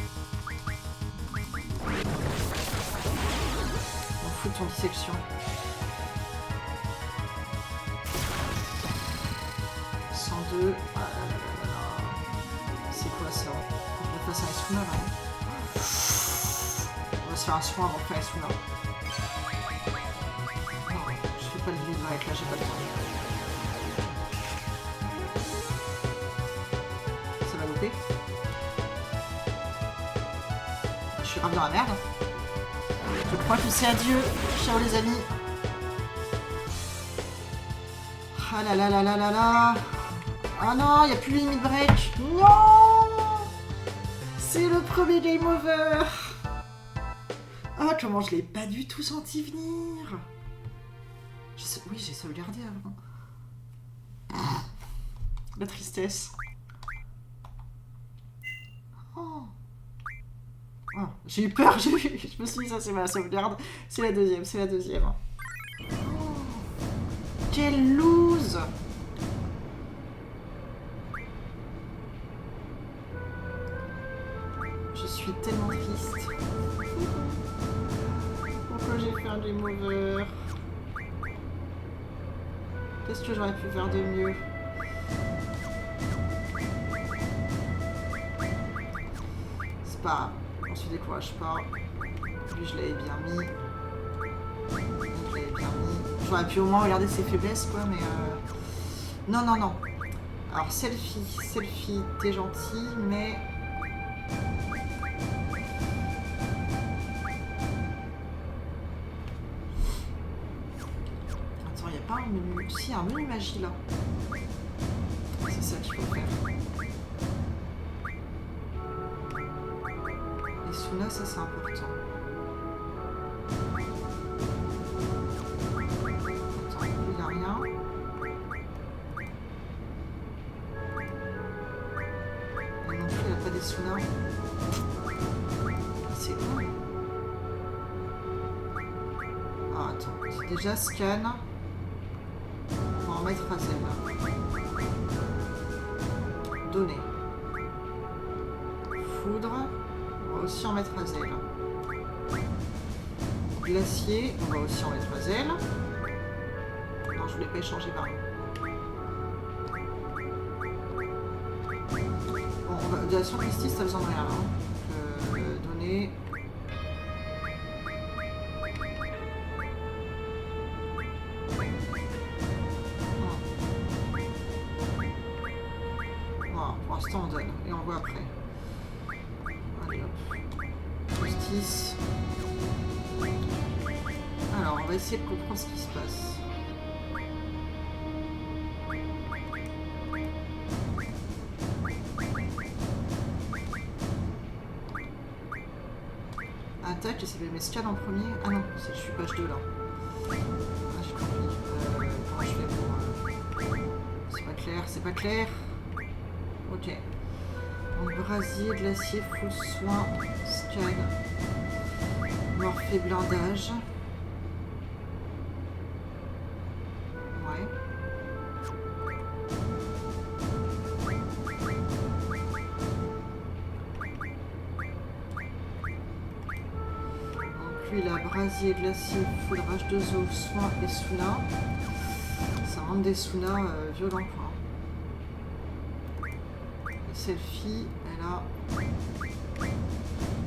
On fout de ton dissection. 102. C'est quoi ça? On va faire un Esuna là. On va se faire un soin avant de faire Esuna. Non, je fais pas le lead break là, j'ai pas le temps. Ça va louper. Je suis grave dans la merde. Je crois que c'est adieu. Ciao les amis. Ah là là là là là là. Ah non, il n'y a plus de limit break. Non! C'est le premier game over. Ah, comment je l'ai pas du tout senti venir. Oui, j'ai sauvegardé avant. La tristesse. Oh. Oh, j'ai eu peur, je me suis dit ça c'est ma sauvegarde. C'est la deuxième, c'est la deuxième. Oh. Quelle loose! Je suis tellement triste. Pourquoi j'ai fait un game over? Qu'est-ce que j'aurais pu faire de mieux? C'est pas grave, on se décourage pas. Lui, je l'avais bien mis. J'aurais pu au moins regarder ses faiblesses, quoi, mais... Non, non, non. Alors, selfie, t'es gentil, mais... Attends, il n'y a pas un menu... Si, il y a un menu magie, là. C'est ça qu'il faut faire. Et Suna, ça, c'est important. Attends, il n'y a rien. Et non plus, il n'y a pas des Suna. C'est cool. Ah, attends, c'est déjà scan. On va en mettre à celle-là. Donner. Foudre. On va aussi en mettre à zèle. Glacier. On va aussi en mettre à zèle. Non, je voulais pas échanger par là. Bon, on va... De la surprise, ça besoin de rien. Hein. Donner. Pour l'instant on donne et on voit après. Allez hop. Justice. Alors on va essayer de comprendre ce qui se passe. Attaque, j'essaie de mettre scan en premier. Ah non, je suis page 2 là. Ah j'ai compris. Comment je fais pour... C'est pas clair, c'est pas clair. Ok. Donc brasier, glacier, full soin, scan, morphée, blindage. Ouais. Donc lui il a brasier, glacier, foudrage de eau, soin et Suna. Ça rend des Suna violents quoi. Selfie, elle a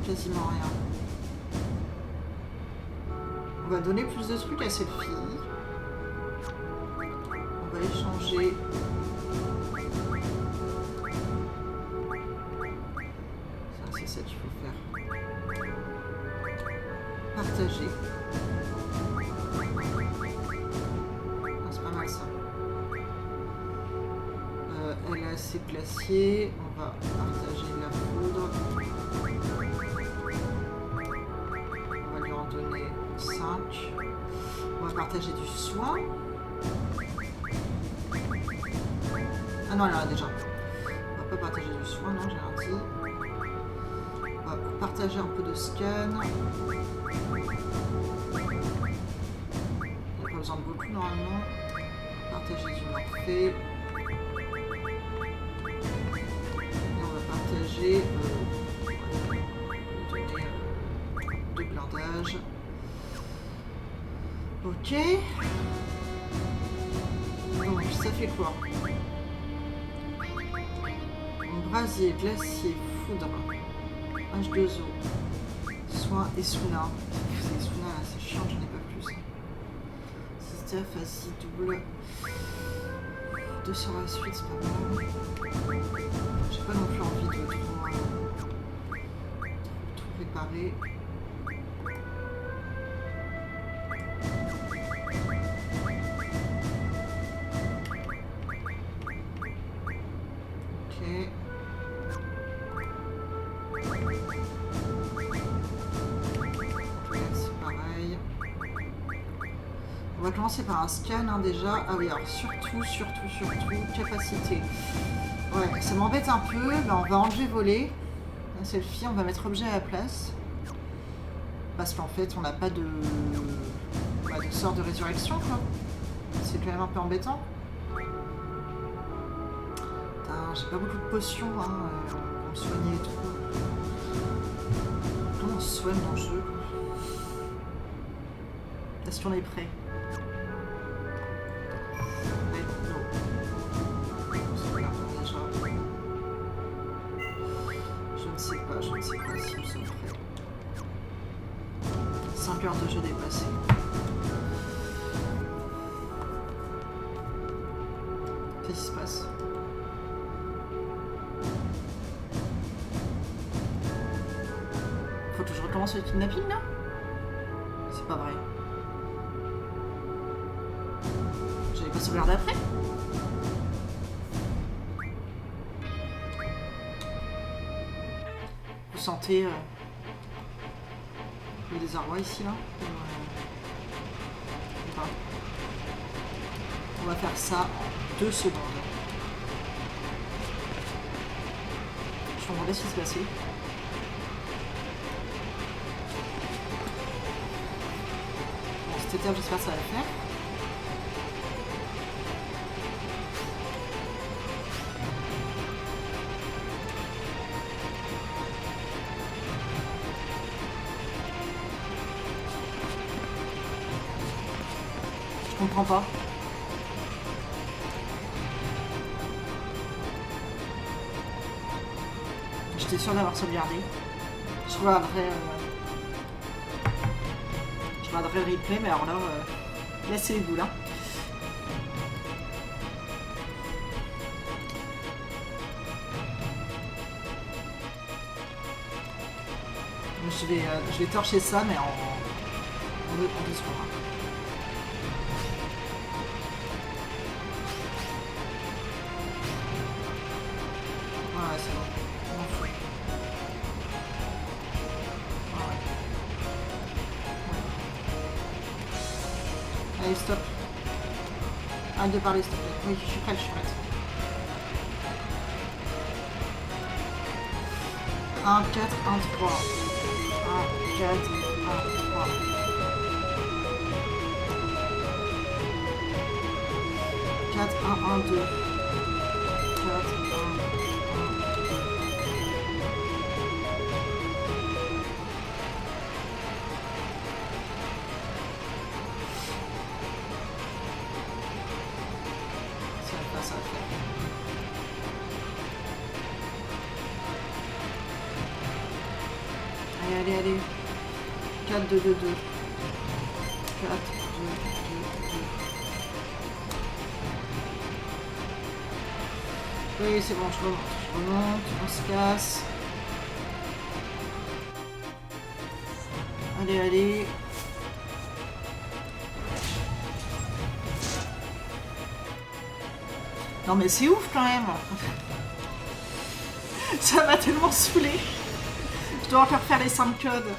quasiment rien. On va donner plus de trucs à Selfie. On va échanger. Ça, c'est ça qu'il faut faire. Partager. Ah, c'est pas mal ça. Elle a ses glaciers. On va partager de la poudre. On va lui en donner 5. On va partager du soin. Ah non, elle en a déjà. On va pas partager du soin, non, j'ai rien dit. On va partager un peu de scan. Il n'y a pas besoin de beaucoup normalement. Partager du morphée. Partager de blindage. Ok. Donc ça fait quoi? Brasier, glacier, foudre, H2O, soin et Suna. C'est Suna là, c'est chiant, j'en ai pas plus. Système facile, double. 2 sur la suite, c'est pas mal. J'ai pas non plus envie de tout réparer. va commencer par un scan hein, déjà. Ah oui, alors surtout, capacité. Ouais, ça m'embête un peu. Là, on va enlever voler. Un selfie, on va mettre objet à la place. Parce qu'en fait, on n'a pas de sort de résurrection, quoi. C'est quand même un peu embêtant. J'ai pas beaucoup de potions hein, pour me soigner et tout. Comment on se soigne dans le jeu? Est-ce qu'on est prêt? Ouais, non. C'est pas grave, déjà. Je ne sais pas si nous sommes prêts. 5 heures de jeu dépassées. Qu'est-ce qui se passe? Faut que je recommence le kidnapping là? C'est pas vrai. J'avais pas sauvegardé après? Vous sentez le désarroi ici là? On va faire ça en 2 secondes. Je comprends pas ce qui s'est passé. Bon, cette étape, j'espère que ça va le faire. Je comprends pas. J'étais sûre d'avoir sauvegardé. Je regarderai le replay, mais alors là, laissez les boules. Hein. Je vais torcher ça, mais en 2 secondes. Hein. Ouais, c'est bon. Allez, stop. Arrête de parler, s'il te plaît. Oui, je suis prête. 1, 4, 1, 3. 1, 4, 1, 3. 4, 1, 1, 2. 4, 1, 1. Allez. 4, 2, 2, 2. 4, 2, 2, 2. Oui, c'est bon, je remonte, on se casse. Allez. Non mais c'est ouf quand même. Ça m'a tellement saoulé. Je dois encore faire les 5 codes.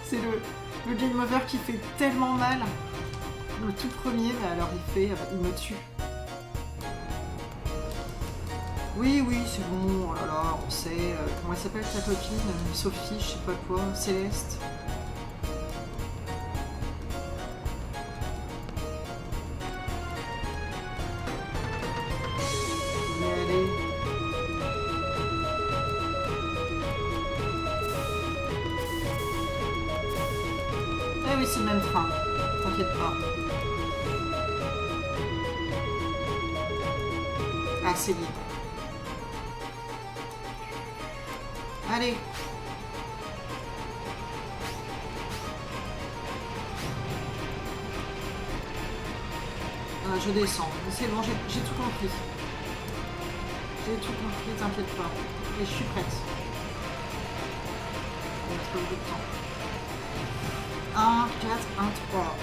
C'est le game over qui fait tellement mal. Le tout premier, mais alors il me tue. Oui, c'est bon, oh là là, on sait. Comment elle s'appelle ta copine? Sophie, je sais pas quoi, Céleste. Oui, c'est le même train. T'inquiète pas. Ah, c'est libre. Allez. Je descends. C'est bon, j'ai tout compris. T'inquiète pas. Et je suis prête. On va trouver le temps. 1, 4, 1, 3.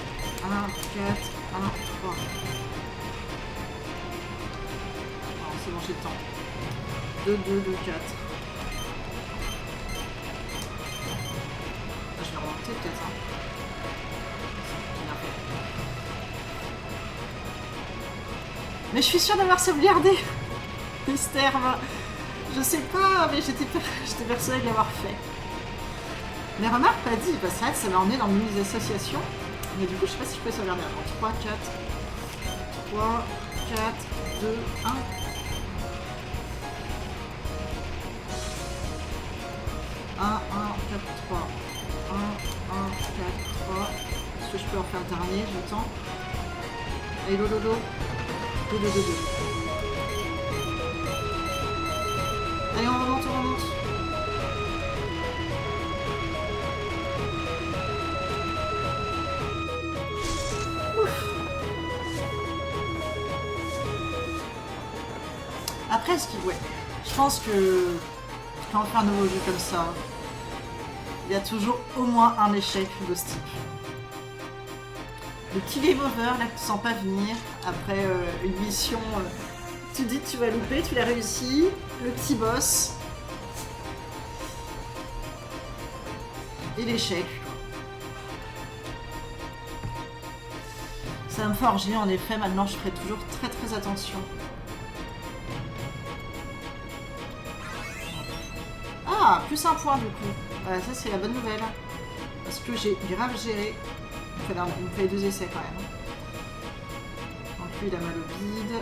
1, 4, 1, 3. Non, c'est bon, j'ai le temps. 2, 2, 2, 4. sauter peut-être. Hein. Mais je suis sûre d'avoir sauvegardé. Mystère. Je sais pas, mais j'étais persuadée de l'avoir fait. Mais remarque, pas dit, parce que ça m'a emmené dans mes associations. Mais du coup, je sais pas si je peux sauvegarder. Attends, 3, 4. 3, 4, 2, 1. 1, 1, 4, 3. 1, 1, 4, 3. Est-ce que je peux en faire le dernier? J'attends. Allez, dodo. 2, 2, 2, 2. Allez, on remonte. Ouf. Après, je pense que quand on fait un nouveau jeu comme ça, il y a toujours au moins un échec de ce type. Le petit game over, là, que tu sens pas venir, après une mission, tu dis que tu vas louper, tu l'as réussi, le petit boss, et l'échec. Ça va me forger, en effet, maintenant je ferai toujours très très attention. Ah, plus un point du coup. Voilà, ça c'est la bonne nouvelle. Parce que j'ai grave géré. Il me fallait 2 essais quand même. Donc lui il a mal au bide.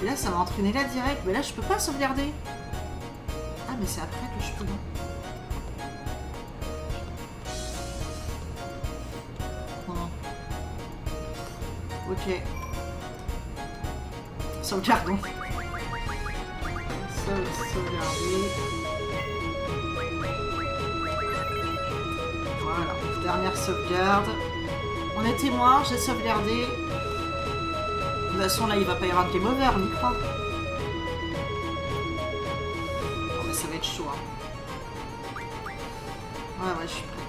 Et là ça m'a entraîné là direct. Mais là je peux pas sauvegarder. Ah mais c'est après que je peux. Ok. Sauvegardons. Sauvegarder. Voilà. Dernière sauvegarde. On est témoin, j'ai sauvegardé. De toute façon là il va pas y avoir de game over, on y croit. Non mais ça va être chaud. Hein. Ouais, je suis prête.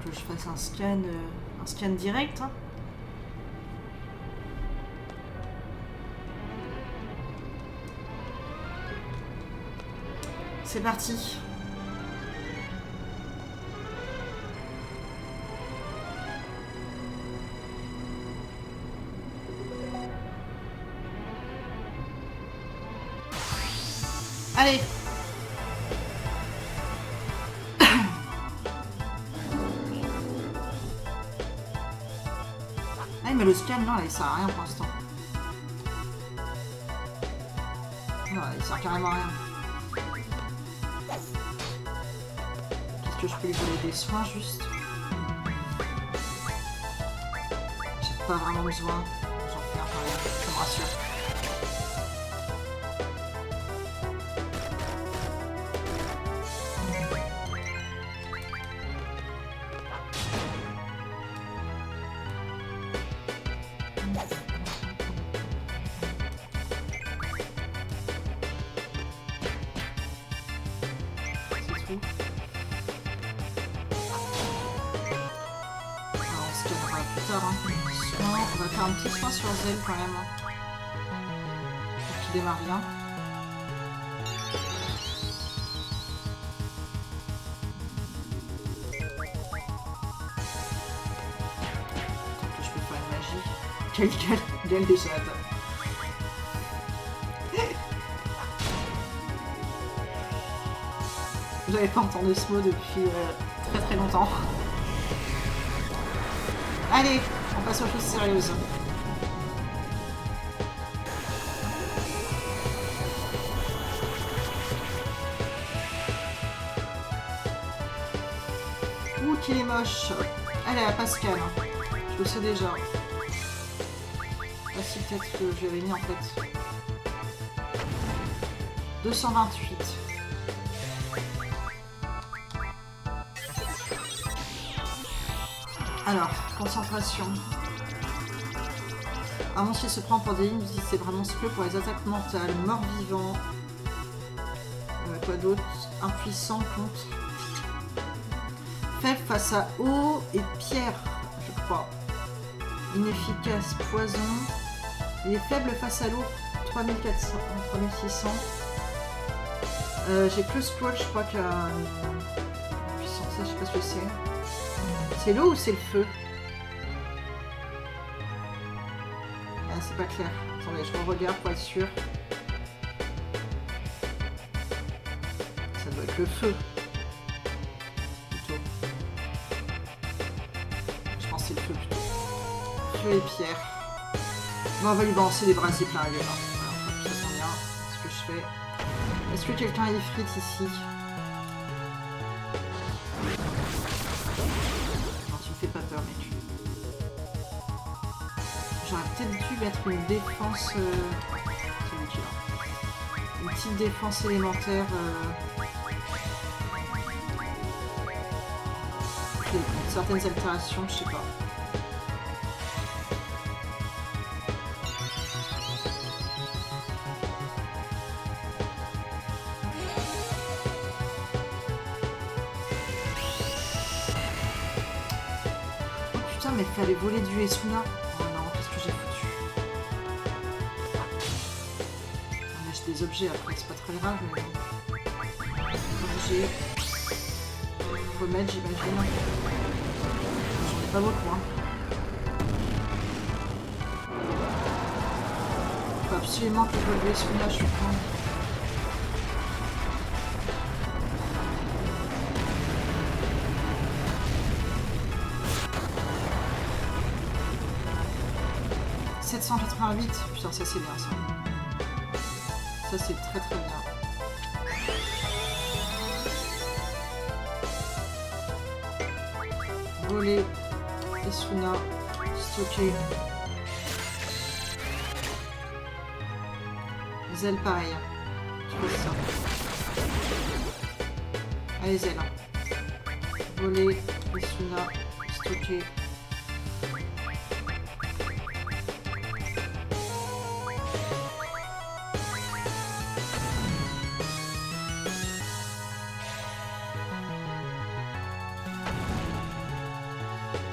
Que je fasse un scan direct. Hein. C'est parti. Allez. Mais le scan, non, là, il sert à rien pour l'instant. Non, il sert carrément à rien. Est-ce que je peux lui donner des soins, juste? J'ai pas vraiment besoin. J'en fais un quand même, ça me rassure. On va faire un petit soin sur Zell quand même. Pour qu'il démarre bien. Tant que je peux faire une magie. Quelle gueule déjà. J'avais pas entendu ce mot depuis très très longtemps. Allez, on passe aux choses sérieuses. Ouh, qu'il est moche. Allez, à Pascal. Je le sais déjà. Ah si, peut-être que je l'avais mis en fait. 228. Alors, concentration. Un monstre qui se prend pour des lignes, c'est vraiment ce que pour les attaques mentales. Mort-vivant. Quoi d'autre? Impuissant contre. Faible face à eau et pierre, je crois. Inefficace, poison. Il est faible face à l'eau, 3400, 3600. J'ai plus squat, je crois que la puissance, je sais pas ce que c'est. C'est l'eau ou c'est le feu? Ah, c'est pas clair. Attendez, je regarde pour être sûr. Ça doit être le feu. Plutôt. Je pense que c'est le feu plutôt. Feu et pierre. Bon, on va lui balancer des brasiers plein la gueule. Voilà, ça sent bien ce que je fais. Est-ce que quelqu'un est frite ici? Non, tu me fais pas peur, mec. J'aurais peut-être dû mettre une défense... une petite défense élémentaire... certaines altérations, je sais pas. Oh putain, mais il fallait voler du Esuna. Oh non, qu'est-ce que j'ai foutu? On lâche des objets après, c'est pas très grave, mais... Objet... Remède, j'imagine. J'en ai pas beaucoup, hein. Faut absolument que je le celui-là, je suis con. « 788 », putain, ça c'est bien, ça. Ça c'est très très bien. Voler, Esuna, stocker. Zèle pareil. Je fais ça. Allez, Zèle. Voler, Esuna, stocker.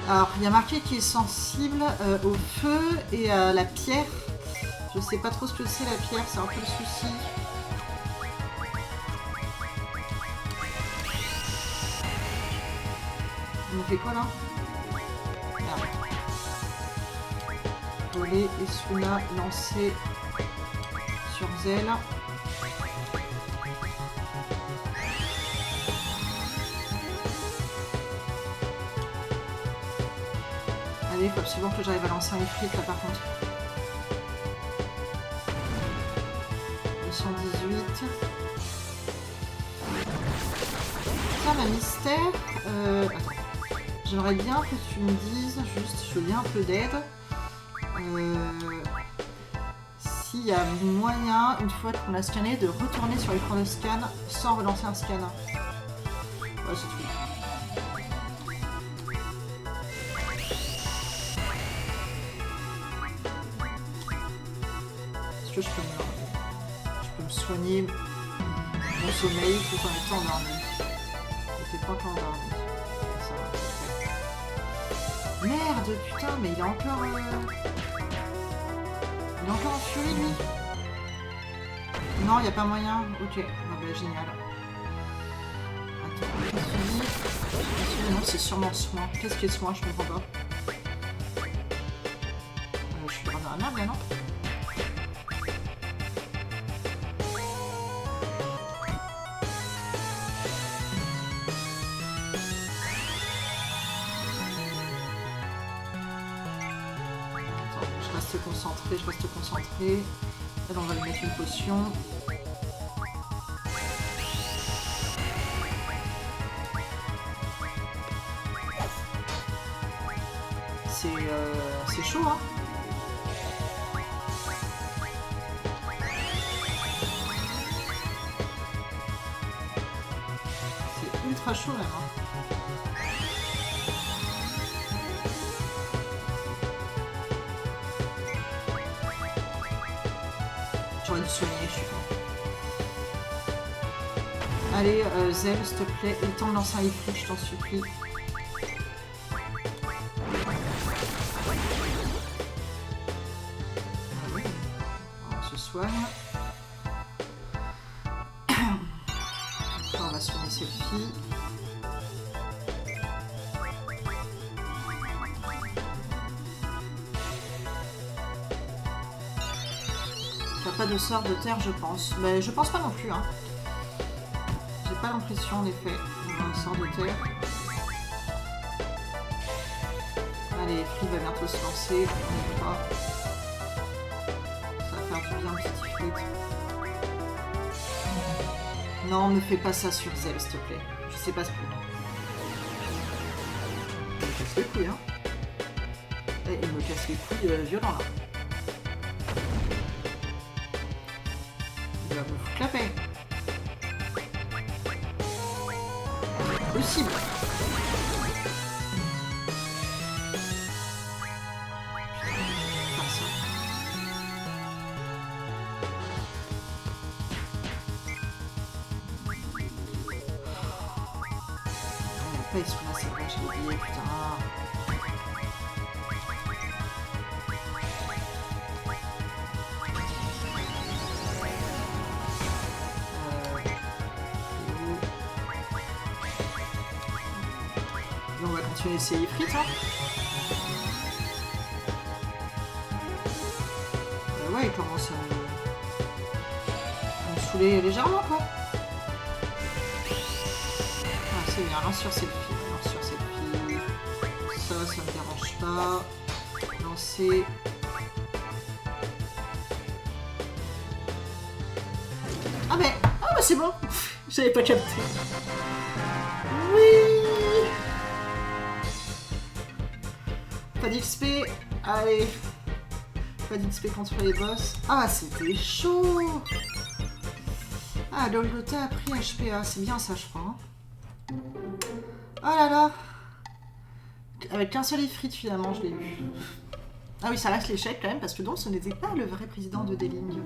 Alors, il y a marqué qu'il est sensible au feu et à la pierre. Je sais pas trop ce que c'est la pierre, c'est un peu le souci. On fait quoi là? Merde. Voler, Esuna, lancer sur Zèle. Il faut absolument que j'arrive à lancer un ifrit là par contre. 218. Tiens, ma mystère. Attends. J'aimerais bien que tu me dises, juste, je veux bien un peu d'aide. S'il y a moyen, une fois qu'on a scanné, de retourner sur l'écran de scan sans relancer un scan. Ouais, c'est tout. Je peux me soigner mon sommeil tout en étant endormi. Je n'étais pas encore endormi. Merde, putain, mais il est encore... Il est encore en furie, lui. Non, il n'y a pas moyen. Ok, non, bah, génial. Attends, qu'est-ce que tu dis? Non, c'est sûrement soin. Qu'est-ce qui est soin? Je comprends pas. Je suis dans un arbre, là, non? Je reste concentré. Là, on va lui mettre une potion. C'est chaud, hein. C'est ultra chaud, même, hein. J'aurais dû soigner, je suis con. Allez, Zèle, s'il te plaît, il est temps de lancer un ifrit, je t'en supplie. on va soigner Selfie. Pas de sort de terre, je pense. Mais je pense pas non plus. Hein. J'ai pas l'impression, en effet, d'avoir un sort de terre. Allez, Free va bientôt se lancer. On va ça va faire du bien, petit Free. Non, ne fais pas ça sur Zell, s'il te plaît. Je sais pas ce que. Il me casse les couilles, hein. Et il me casse les couilles violent là. Il va me foutre la paix. Possible. Pas celui-là, c'est vrai, j'ai oublié, putain. On va continuer à essayer frites, hein. Ouais, il commence à me saouler légèrement, quoi. Ah, c'est bien, lance sur cette fille, lance sur cette fille. Ça me dérange pas. Lancer. Ah, mais c'est bon. J'avais pas capté. Oui. Pas d'XP, allez. Pas d'XP contre les boss. Ah, c'était chaud. Ah, Golgotha a pris HPA, c'est bien ça, je crois. Hein. Oh là là. Avec qu'un seul ifrit, finalement, je l'ai eu. Ah oui, ça reste l'échec quand même, parce que donc ce n'était pas le vrai président de D-Link.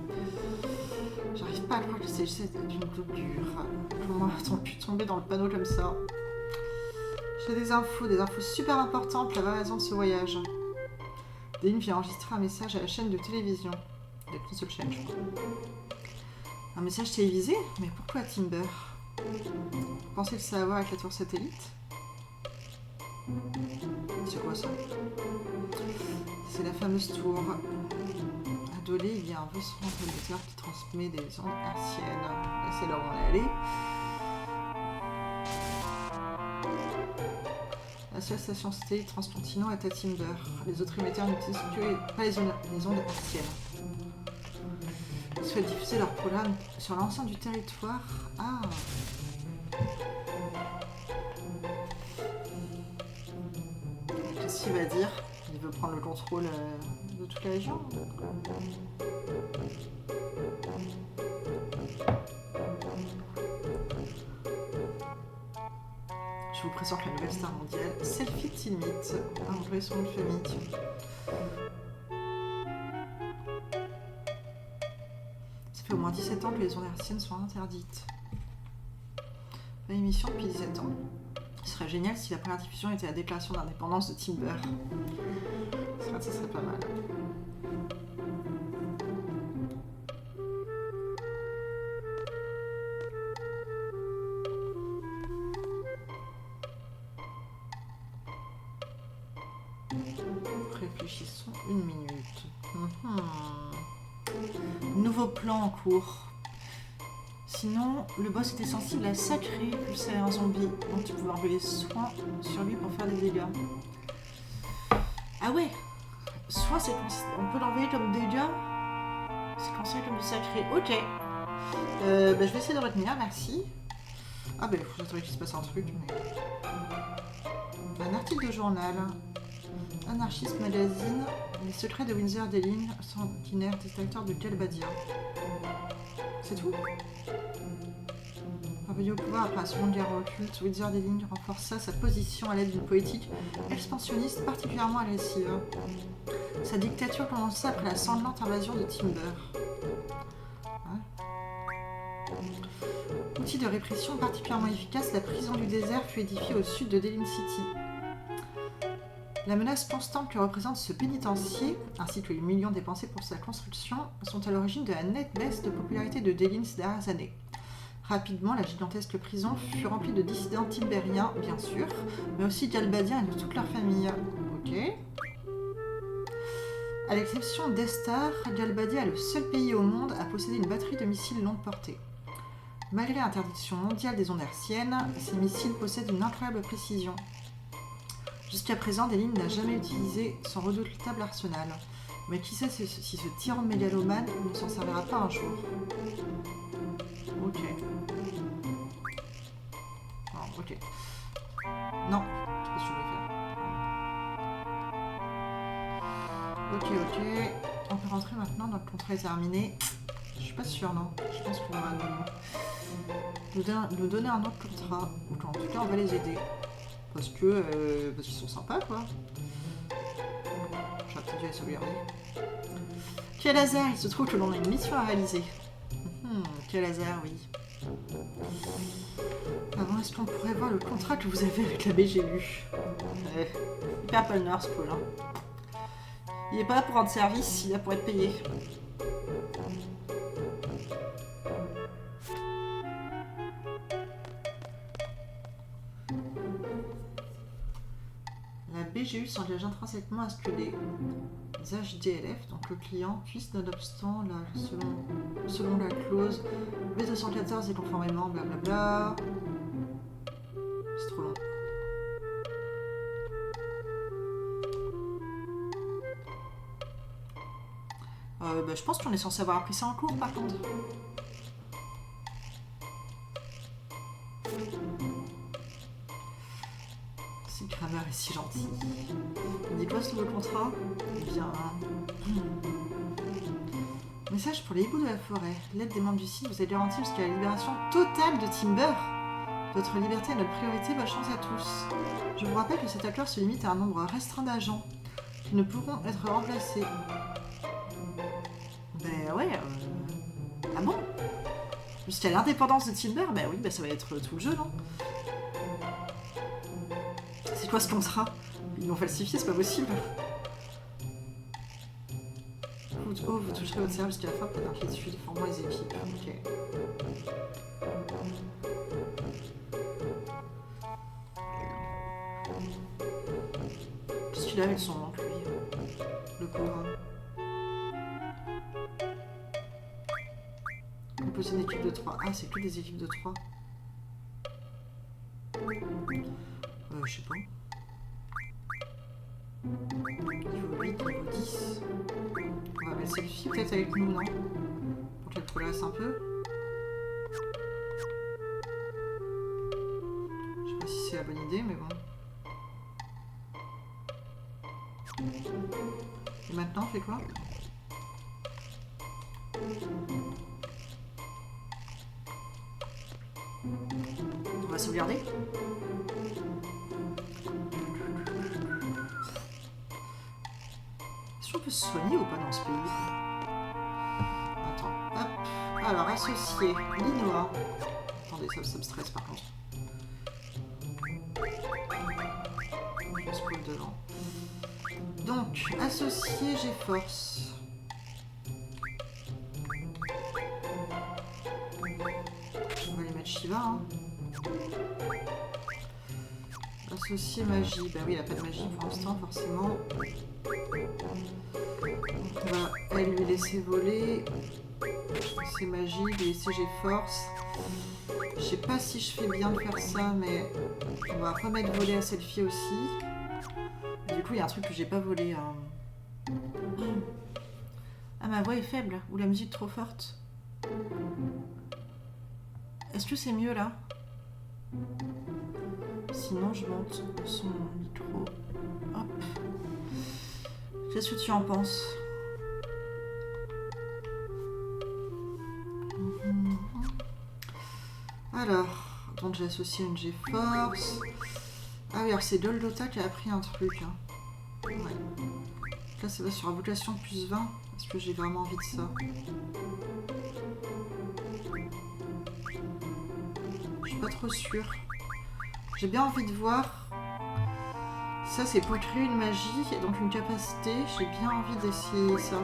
J'arrive pas à croire que c'est d'une clôture. Comment a-t-on pu tomber dans le panneau comme ça? J'ai des infos super importantes pour la raison de ce voyage. D-Link vient enregistrer un message à la chaîne de télévision. Il y a qu'une seule chaîne, je crois. Un message télévisé? Mais pourquoi Timber? Vous pensez que ça a à voir avec la tour satellite? C'est quoi ça? C'est la fameuse tour. À Dolé, il y a un vaisseau interlocuteur qui transmet des ondes hertziennes. Là, c'est là où on est allé. La seule station satellite transcontinent est à Timber. Les autres émetteurs n'utilisent pas les ondes hertziennes. Ils souhaitent diffuser leur programme sur l'ensemble du territoire. Ah! Qu'est-ce qu'il va dire? Il veut prendre le contrôle de toute la région. Je vous présente la nouvelle star mondiale, Selfie Tilmit. Ah, on voit son nom de famille. Ça fait au moins 17 ans que les ondes hertziennes sont interdites. Pas émission depuis 17 ans. Ce serait génial si la première diffusion était la déclaration d'indépendance de Timber. Ça serait pas mal. Réfléchissons une minute. Nouveau plan en cours. Sinon, le boss était sensible à sacré pulser un zombie, donc tu pouvais envoyer soin sur lui pour faire des dégâts. Ah ouais, soit on peut l'envoyer comme dégâts, c'est considéré comme du sacré. Ok. Je vais essayer de retenir, merci. Ah il faut que qu'il se passe un truc, mais... Un article de journal. Anarchist Magazine. Les secrets de Windsor D-Link, sanguinaire dictateur de Galbadia. C'est tout? Parvenu au pouvoir après la Seconde Guerre occulte, Windsor D-Link renforça sa position à l'aide d'une politique expansionniste particulièrement agressive. Sa dictature commença après la sanglante invasion de Timber. Outil de répression particulièrement efficace, la prison du désert fut édifiée au sud de D-Link City. La menace constante que représente ce pénitencier, ainsi que les millions dépensés pour sa construction, sont à l'origine de la nette baisse de popularité de D-Link ces dernières années. Rapidement, la gigantesque prison fut remplie de dissidents timbériens, bien sûr, mais aussi d'Albadiens et de toute leur famille. Ok. À l'exception d'Estar, Galbadia est le seul pays au monde à posséder une batterie de missiles longue portée. Malgré l'interdiction mondiale des ondes hertziennes, ces missiles possèdent une incroyable précision. Jusqu'à présent, Deline n'a jamais utilisé son redoutable arsenal. Mais qui sait si ce tyran mégalomane ne s'en servira pas un jour. Ok. Non, ok. Non, c'est pas ce que je voulais faire. Ok. On peut rentrer maintenant, notre contrat est terminé. Je suis pas sûre, non. Je pense qu'on va nous donner un autre contrat. Ou en tout cas, on va les aider. Parce qu'ils sont sympas, quoi. J'ai peut-être dû les sauvegarder. Quel hasard, il se trouve que l'on a une mission à réaliser. Quel hasard, oui. Avant, est-ce qu'on pourrait voir le contrat que vous avez avec la BGU? Purple Nurse School, hein. Il est pas là pour rendre service, il est là pour être payé. La BGU s'engage intrinsèquement à ce que les HDLF, donc le client, puisse, nonobstant, selon la clause B214 et conformément, blablabla. C'est trop long. Je pense qu'on est censé avoir appris ça en cours, par contre. Si Kramer est si gentil. Il dit quoi ce nouveau contrat? Eh bien... Message pour les hiboux de la forêt. L'aide des membres du site vous est garantie jusqu'à la libération totale de Timber. Votre liberté est notre priorité, bonne chance à tous. Je vous rappelle que cet accord se limite à un nombre restreint d'agents qui ne pourront être remplacés. Ben ouais... Ah bon? Jusqu'à l'indépendance de Timber? Ben oui, ça va être tout le jeu, non? C'est quoi ce contrat? Ils l'ont falsifié, c'est pas possible. Vous toucherez votre cerveau jusqu'à la fin pour l'inquiétude, formant les équipes. Ok. Qu'est-ce qu'il a avec son oncle, lui? Le pauvre. Composer une équipe de 3. Ah, c'est que des équipes de 3. Je sais pas. Niveau 8, niveau 10. On va mettre celle-ci peut-être avec nous, non? Pour qu'elle progresse un peu. Je sais pas si c'est la bonne idée, mais bon. Et maintenant, on fait quoi? On va sauvegarder. Est-ce qu'on peut se soigner ou pas dans ce pays? Attends, hop. Alors, associé, Linois. Attendez, ça me stresse par contre. Je se pose devant. Donc, associé, GeForce. On va les mettre Shiva, hein. Associé magie. Bah oui, il a pas de magie pour l'instant, forcément. On va elle lui laisser voler. C'est magie, lui laisser GeForce. Je sais pas si je fais bien de faire ça, mais on va remettre voler à Selfie aussi. Et du coup, il y a un truc que j'ai pas volé. Ah, ma voix est faible, ou la musique trop forte. Est-ce que c'est mieux là? Sinon, je monte son micro. Hop. Qu'est-ce que tu en penses? Alors, donc j'ai associé une GeForce. Ah oui, alors c'est Doldota qui a appris un truc. Hein. Ouais. Là, ça va sur la vocation plus 20. Est-ce que j'ai vraiment envie de ça? Je suis pas trop sûre. J'ai bien envie de voir. Ça, c'est pour créer une magie et donc une capacité. J'ai bien envie d'essayer ça.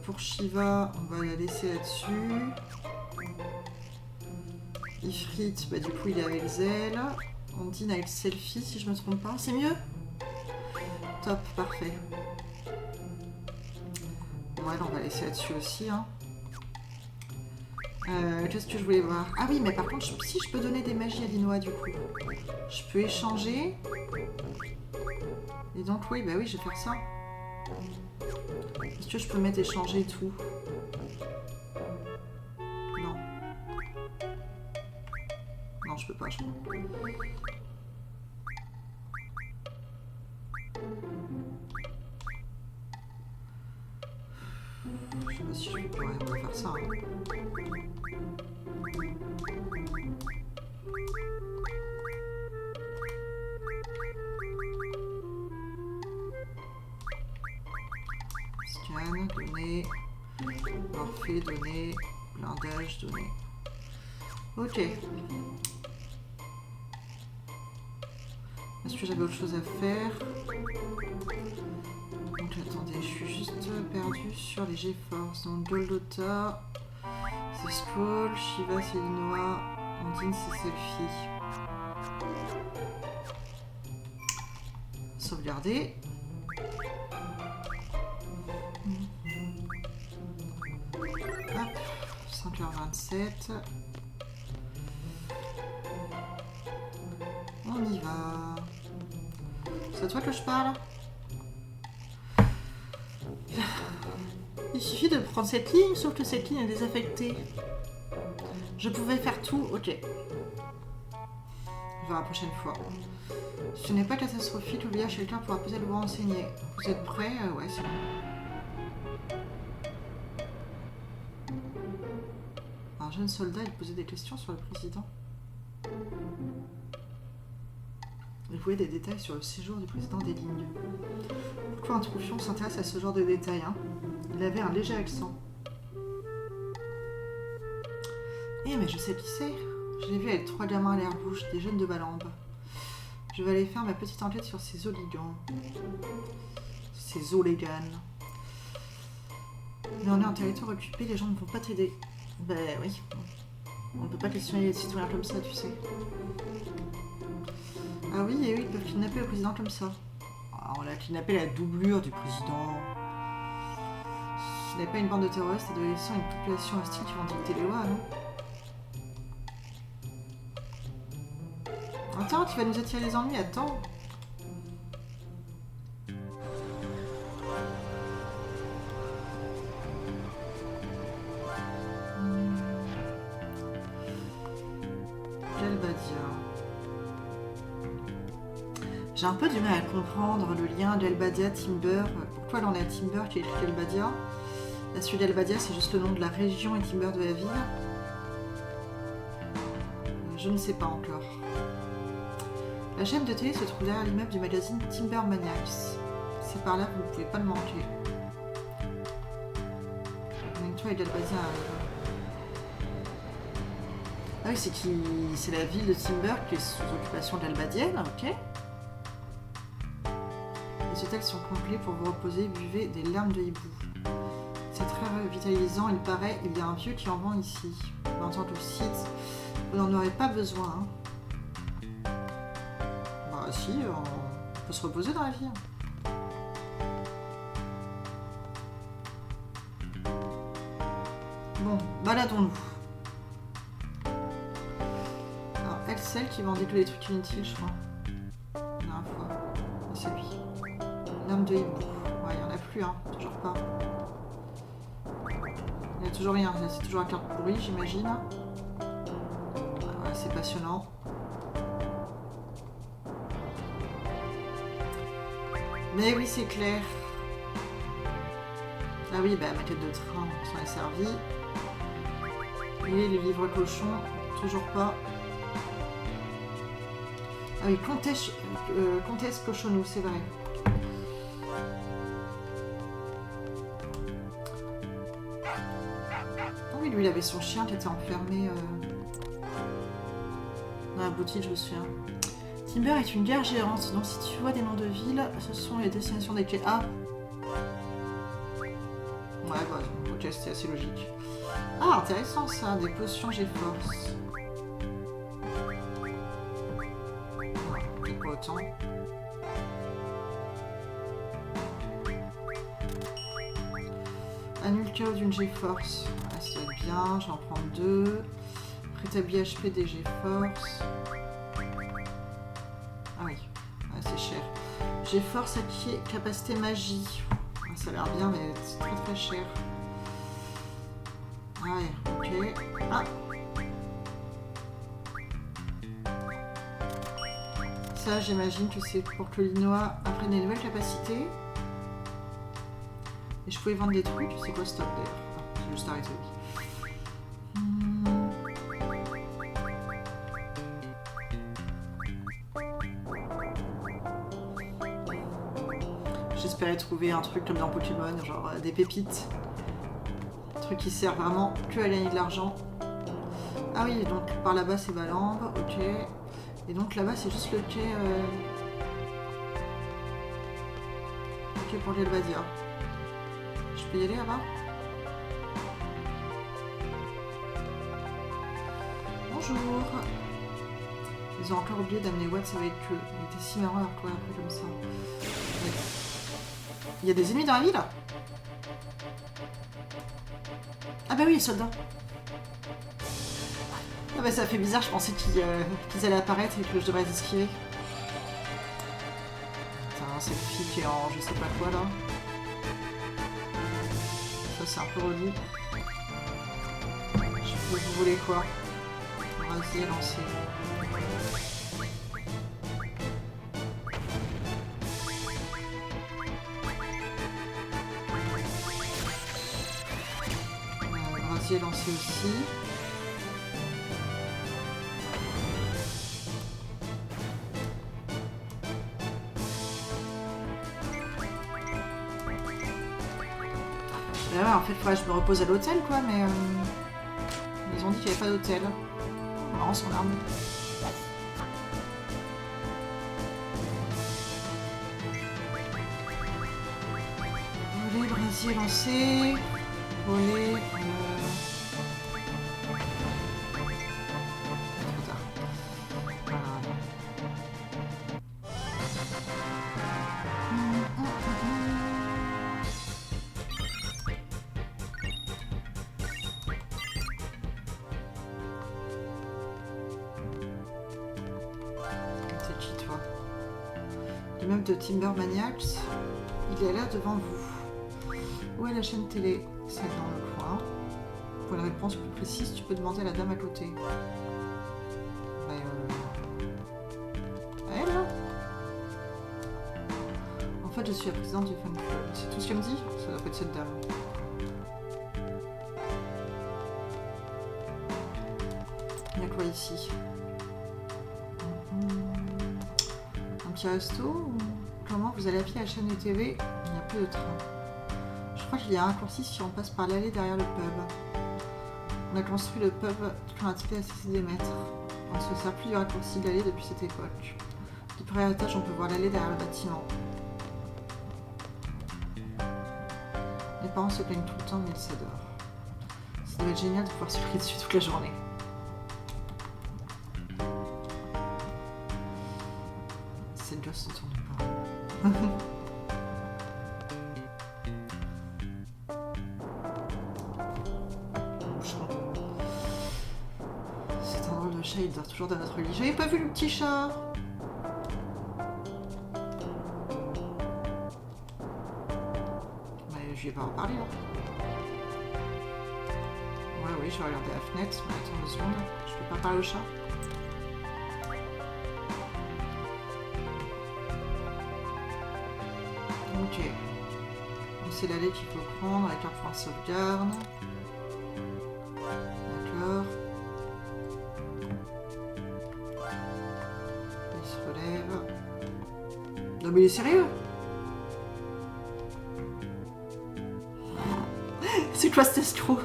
Pour Shiva, on va la laisser là-dessus. Ifrit, bah du coup il est avec Zell. Ondine avec Selfie si je me trompe pas. C'est mieux? Top, parfait. Bon, elle, on va laisser là-dessus aussi. Hein. Qu'est-ce que je voulais voir? Ah oui, mais par contre, si je peux donner des magies à Linois du coup. Je peux échanger. Et donc oui, bah oui, je vais faire ça. Est-ce que je peux mettre échanger et tout? Non. Non, je peux pas, je crois. Je sais pas si je peux vraiment faire ça. Hein. Scan, donner, parfait, donner, blindage, donner. Ok. Est-ce que j'avais autre chose à faire? Donc attendez, je suis juste perdue sur les G-Force. Donc Goldota, c'est Scroll, Shiva c'est Linois, Ondine c'est Selfie. Sauvegarder. Hop, 5h27. On y va. C'est à toi que je parle? Il suffit de prendre cette ligne, sauf que cette ligne est désaffectée. Je pouvais faire tout, ok. On verra la prochaine fois. Ce n'est pas catastrophique, l'oubliage quelqu'un pourra peut-être vous renseigner. Vous êtes prêts? Ouais, c'est bon. Un jeune soldat, il posait des questions sur le président. Il voulait des détails sur le séjour du président des lignes. Pourquoi un troufion s'intéresse à ce genre de détails, hein? Il avait un léger accent. Eh mais je sais qui c'est. Je l'ai vu avec 3 gamins à l'air rouge, des jeunes de Balambe. Je vais aller faire ma petite enquête sur ces hooligans. Ces hooligans. Mais on est en territoire occupé, les gens ne vont pas t'aider. Ben oui. On ne peut pas questionner les citoyens comme ça, tu sais. Ah oui, et oui, ils peuvent kidnapper le président comme ça. Ah, on a kidnappé la doublure du président. Ce n'est pas une bande de terroristes adolescents, une population hostile qui vont dicter les lois, non? Attends, tu vas nous attirer les ennuis, attends. Galbadia. J'ai un peu du mal à comprendre le lien Galbadia-Timber. Pourquoi là on est à Timber qui est écrit Galbadia? La suite d'Albadia, c'est juste le nom de la région et Timber de la ville. Je ne sais pas encore. La chaîne de télé se trouve derrière l'immeuble du magazine Timber Maniacs. C'est par là que vous ne pouvez pas le manquer. Donc toi et Galbadia arrivent. Ah oui, c'est la ville de Timber qui est sous occupation galbadienne, ok. Les hôtels sont complets pour vous reposer, buvez des larmes de hibou. C'est très revitalisant, il paraît, il y a un vieux qui en vend ici. Mais en tant que site, vous n'en aurez pas besoin. Hein. Bah si, on peut se reposer dans la vie. Bon, baladons-nous. Alors, elle, celle qui vendait que les trucs inutiles, je crois. La dernière fois. C'est lui. L'âme de hibou. Ouais, il n'y en a plus, hein. Toujours pas. Il n'y a toujours rien. C'est toujours la carte pourrie, j'imagine. Ouais, c'est passionnant. Mais oui, c'est clair. Ah oui, bah, maquette de train, on s'en est servi. Et les livres cochons, toujours pas. Ah oui, Comtesse Cochonou, c'est vrai. Ah oui, lui, il avait son chien qui était enfermé dans la boutique, je me souviens. Timber est une gare géante, donc si tu vois des noms de villes, ce sont les destinations des quais. Ah! Ouais, bah, ok, c'était assez logique. Ah, intéressant ça, des potions G-Force. autant. Annule chaos d'une G-Force. Ah, ça va être bien, j'en prends 2. Rétablis HP des G-Force. Ah oui, ah, c'est cher. G-Force acquiert capacité magie. Ah, ça a l'air bien, mais c'est très très cher. Ah ouais, ok. Ah! Ça, j'imagine que c'est pour que Linois apprenne des nouvelles capacités. Et je pouvais vendre des trucs. C'est quoi stop d'ailleurs? J'ai juste arrêté, oui. J'espérais trouver un truc comme dans Pokémon, genre des pépites. Un truc qui sert vraiment que à gagner de l'argent. Ah oui, donc par là-bas c'est Balambe, ok. Et donc là-bas c'est juste le quai... Le quai pour l'Helvadia. Je peux y aller là-bas? Bonjour. Ils ont encore oublié d'amener Watts avec eux. Il était si marrant à retrouver après comme ça. Ouais. Il y a des ennemis dans la ville? Ah bah oui, les soldats. Ah bah ça fait bizarre, je pensais qu'ils allaient apparaître et que je devrais les esquiver. Putain, cette fille qui est en je sais pas quoi là. Ça c'est un peu relou. Vous voulez quoi? Vas-y, lancez. Brasier lancé aussi. Ouais, en fait, il faudrait que je me repose à l'hôtel, quoi, mais ils ont dit qu'il n'y avait pas d'hôtel. Marrant son arme. Voler, brasier lancé. Voler. Trop tard. Voilà. C'est qui toi? L'immeuble de Timber Maniacs. Il est là devant vous. Où est la chaîne télé? C'est dans le coin. Pour une réponse plus précise, tu peux demander à la dame à côté. Elle là? En fait, je suis la présidente du fan club. C'est tout ce qu'elle me dit? Ça doit pas être cette dame. Il y a quoi ici? Un petit resto ou... Comment vous allez à pied à la chaîne de TV? Il n'y a plus de train. Je crois qu'il y a un raccourci si on passe par l'allée derrière le pub. On a construit le pub quand la télé a cessé d'émettre. On ne se sert plus du raccourci de l'allée depuis cette époque. Du premier étage, on peut voir l'allée derrière le bâtiment. Les parents se plaignent tout le temps, mais ils s'adorent. Ça doit être génial de pouvoir se crier dessus toute la journée. Cette gosse ne tourne pas. C'est un drôle de chat, il dort toujours dans notre lit. J'avais pas vu le petit chat. Mais je vais pas en parler là. Ouais, oui, je vais regarder la fenêtre. Mais attends 2 secondes. Je peux pas parler au chat. Ok. Donc c'est l'allée qu'il faut prendre avec un point de sauvegarde. D'accord. Il se relève. Non mais il est sérieux? C'est quoi cet escroc?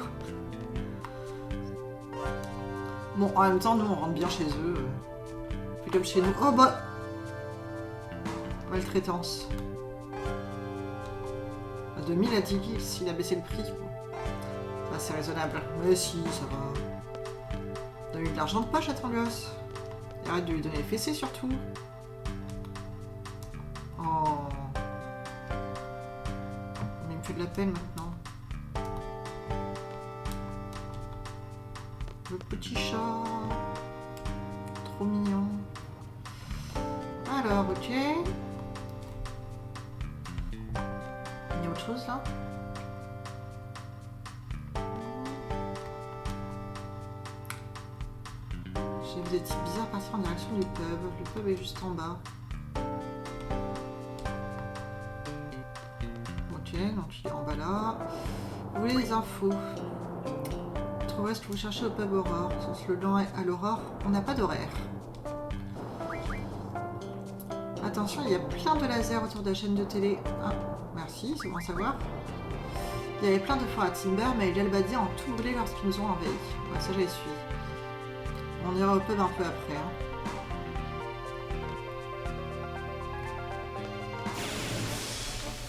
Bon, en même temps, nous on rentre bien chez eux. Puis comme chez nous. Oh bah! Maltraitance. 2000 à 10 kills, s'il a baissé le prix. Bon. C'est raisonnable. Mais si, ça va. Donne-lui de l'argent de poche à ton gosse. Et arrête de lui donner les fessées surtout. l'appelle maintenant? Le petit chat. Trop mignon. Alors, ok. Il y a autre chose là? Vous êtes bizarre partir en direction du pub. Le pub est juste en bas. Ok, donc il est en bas là. Vous voulez des infos? Trouvez ce que vous cherchez au pub Aurore. Son slogan est à l'aurore, on n'a pas d'horaire. Attention, il y a plein de lasers autour de la chaîne de télé. Ah, merci, c'est bon à savoir. Il y avait plein de foires à Timber, mais les Albadiens ont tout brûlé lorsqu'ils nous ont envahis. Ouais, ça, j'y suis. On ira au pub un peu après. Hein.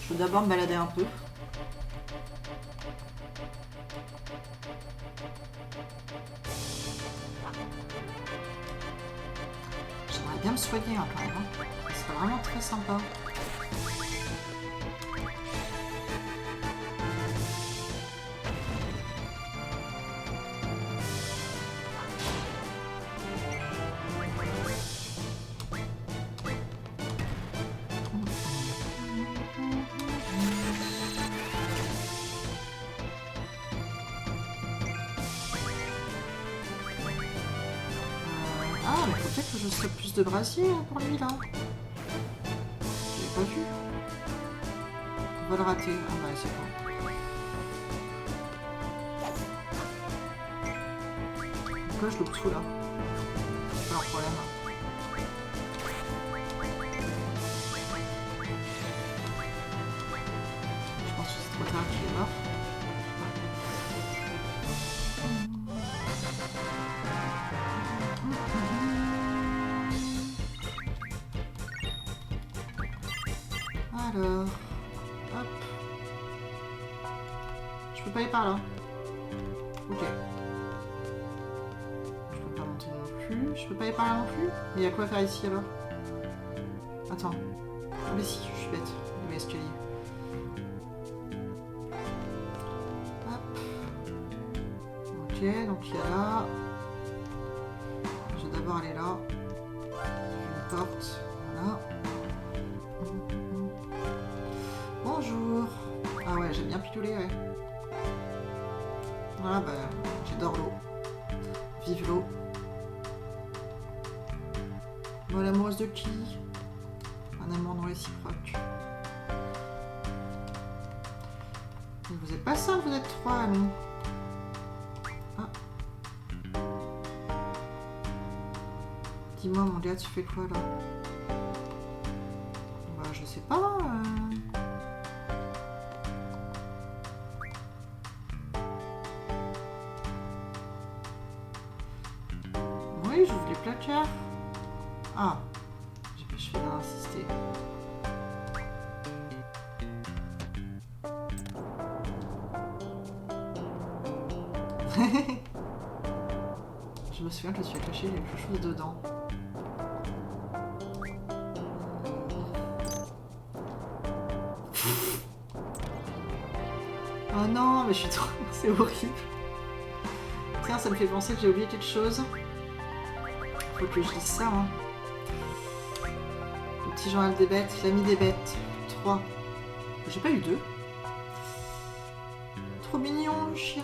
Je vais d'abord me balader un peu. J'aimerais bien me soigner hein, quand même. Hein. Ce serait vraiment très sympa. Ah, mais faut peut-être que je serais plus de brasier pour lui là. J'avais pas vu. On va le rater. Ah bah c'est bon. Pourquoi je loupe tout là? C'est pas un problème. Je pense que c'est trop tard qu'il est mort. Alors, hop. Je peux pas aller par là. Ok. Je peux pas monter non plus. Je peux pas aller par là non plus. Mais il y a quoi à faire ici alors? Attends. Mais si, je suis bête. Il y a l'escalier. Hop. Ok, donc il y a là. Je vais d'abord aller là. Une porte. Voilà. Bonjour. Ah ouais, j'ai bien pitolé, ouais. Voilà, bah, j'adore l'eau. Vive l'eau. Moi, l'amoureuse de qui? Un amour non réciproque. Vous êtes pas seul, vous êtes trois, amis. Ah. Dis-moi, mon gars, tu fais quoi, là? Bah, je sais pas, Oui, j'ouvre les placards. Ah, je fais bien insister. Je me souviens que je suis caché quelque chose dedans. Oh non, mais je suis trop... C'est horrible. Tiens, ça me fait penser que j'ai oublié quelque chose. Faut que je dise ça, hein. Le petit journal des bêtes, l'ami des bêtes. 3. J'ai pas eu 2. Trop mignon, le chien.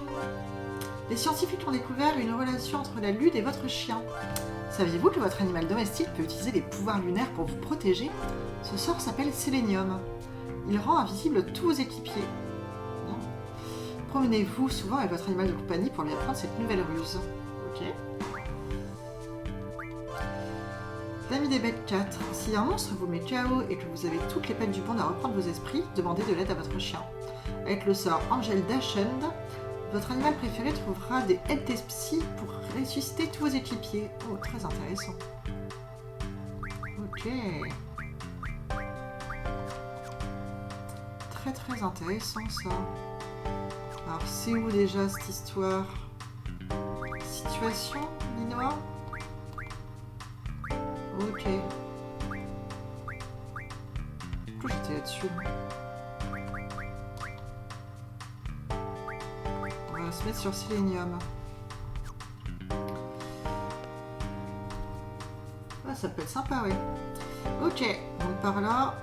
Les scientifiques ont découvert une relation entre la lune et votre chien. Saviez-vous que votre animal domestique peut utiliser les pouvoirs lunaires pour vous protéger? Ce sort s'appelle Sélénium. Il rend invisible tous vos équipiers. Promenez-vous souvent avec votre animal de compagnie pour lui apprendre cette nouvelle ruse. Ok. L'ami des bêtes 4. Si un monstre vous met KO et que vous avez toutes les peines du monde à reprendre vos esprits, demandez de l'aide à votre chien. Avec le sort Angel Dachshund, votre animal préféré trouvera des aides psy pour ressusciter tous vos équipiers. Oh, très intéressant. Ok. Très très intéressant ça. Alors c'est où déjà cette histoire? Situation, Linois? Ok. Pourquoi j'étais là-dessus? se mettre sur Sélénium. Ah, ça peut être sympa, oui. Ok, donc par là.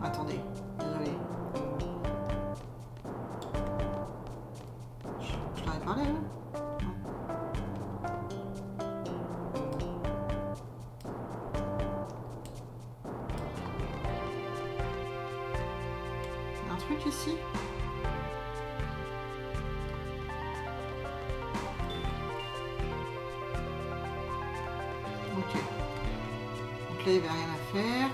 Attendez, désolé. Je t'en ai parlé, là? Non. Il y a un truc ici? Ok. Donc là, il n'y avait rien à faire.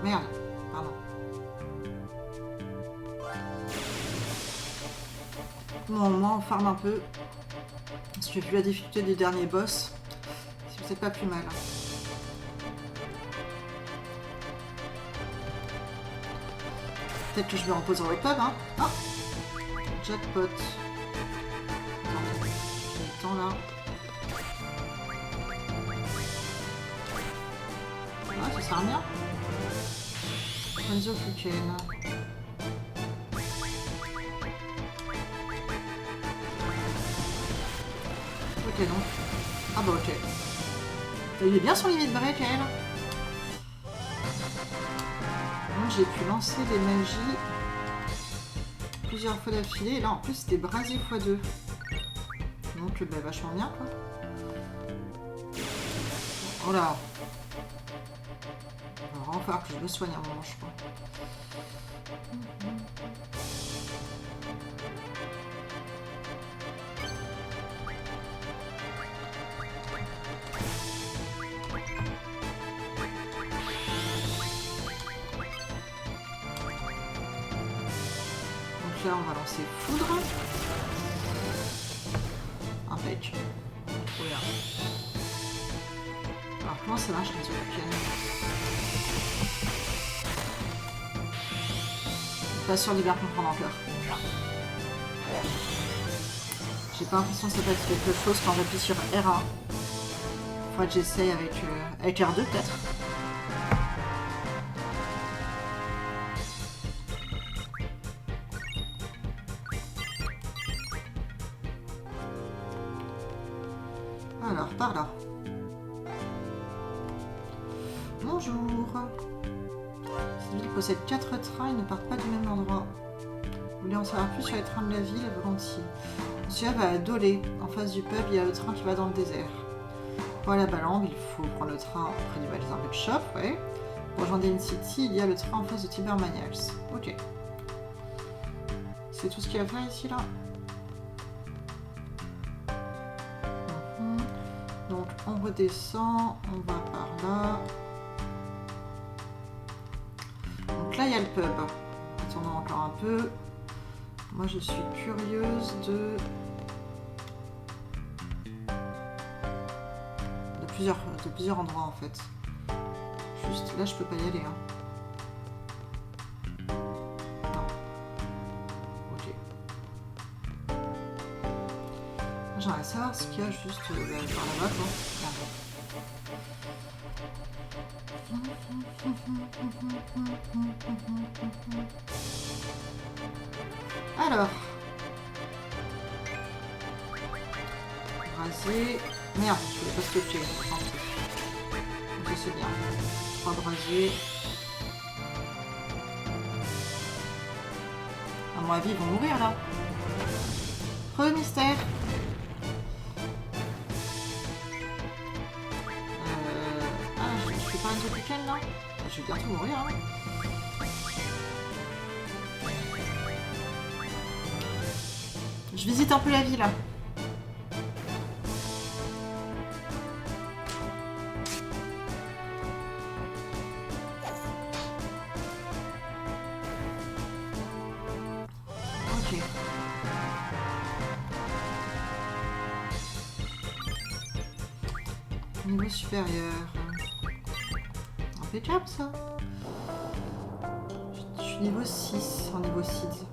Merde, pardon. Bon, au moins on farm un peu. Parce que vu la difficulté du dernier boss, c'est peut-être pas plus mal. Peut-être que je vais en poser au pub, hein. Ah, jackpot. Attends, j'ai le temps là. Ah, ça sert à rien. Enzo Fuken. Ok, donc. Ah bah ok. Il est bien son limite break, elle. Donc j'ai pu lancer des magies plusieurs fois d'affilée. Et là en plus c'était brasier x2. Donc bah, vachement bien quoi. Oh là. Il va vraiment falloir que je me soigne un moment je crois. Là on va lancer foudre. Impec. Trop bien. Alors comment ça marche les Zofuken? Pas sûr de bien comprendre encore. J'ai pas l'impression que ça peut être quelque chose quand j'appuie sur R1. Faudrait que j'essaye avec R2 peut-être. Alors, par là. Bonjour. Cette ville possède 4 trains, ils ne partent pas du même endroit. Vous voulez en savoir plus sur les trains de la ville, volontiers. Celui-là va à Dolé. En face du pub, il y a le train qui va dans le désert. Pour aller à Balamb, il faut prendre le train près du magasin Pet Shop, ouais. Pour rejoindre In City, il y a le train en face de Tiber Maniacs. Ok. C'est tout ce qu'il y a à faire ici, là. Donc on redescend, on va par là. Donc là il y a le pub. Attendons encore un peu. Moi je suis curieuse de plusieurs endroits en fait. Juste là je peux pas y aller. Hein. Non. Ok. J'aimerais savoir ce qu'il y a juste par là-bas quoi. Alors. Brasier. Merde, je voulais pas stopper. Ok, c'est bien. 3 brasiers. À mon avis, ils vont mourir là. Re mystère. Je fais pas un Zofuken là. Je vais bientôt mourir hein. Je visite un peu la ville là. Ok. Niveau supérieur. Impeccable ça. Je suis niveau 6 en niveau 6.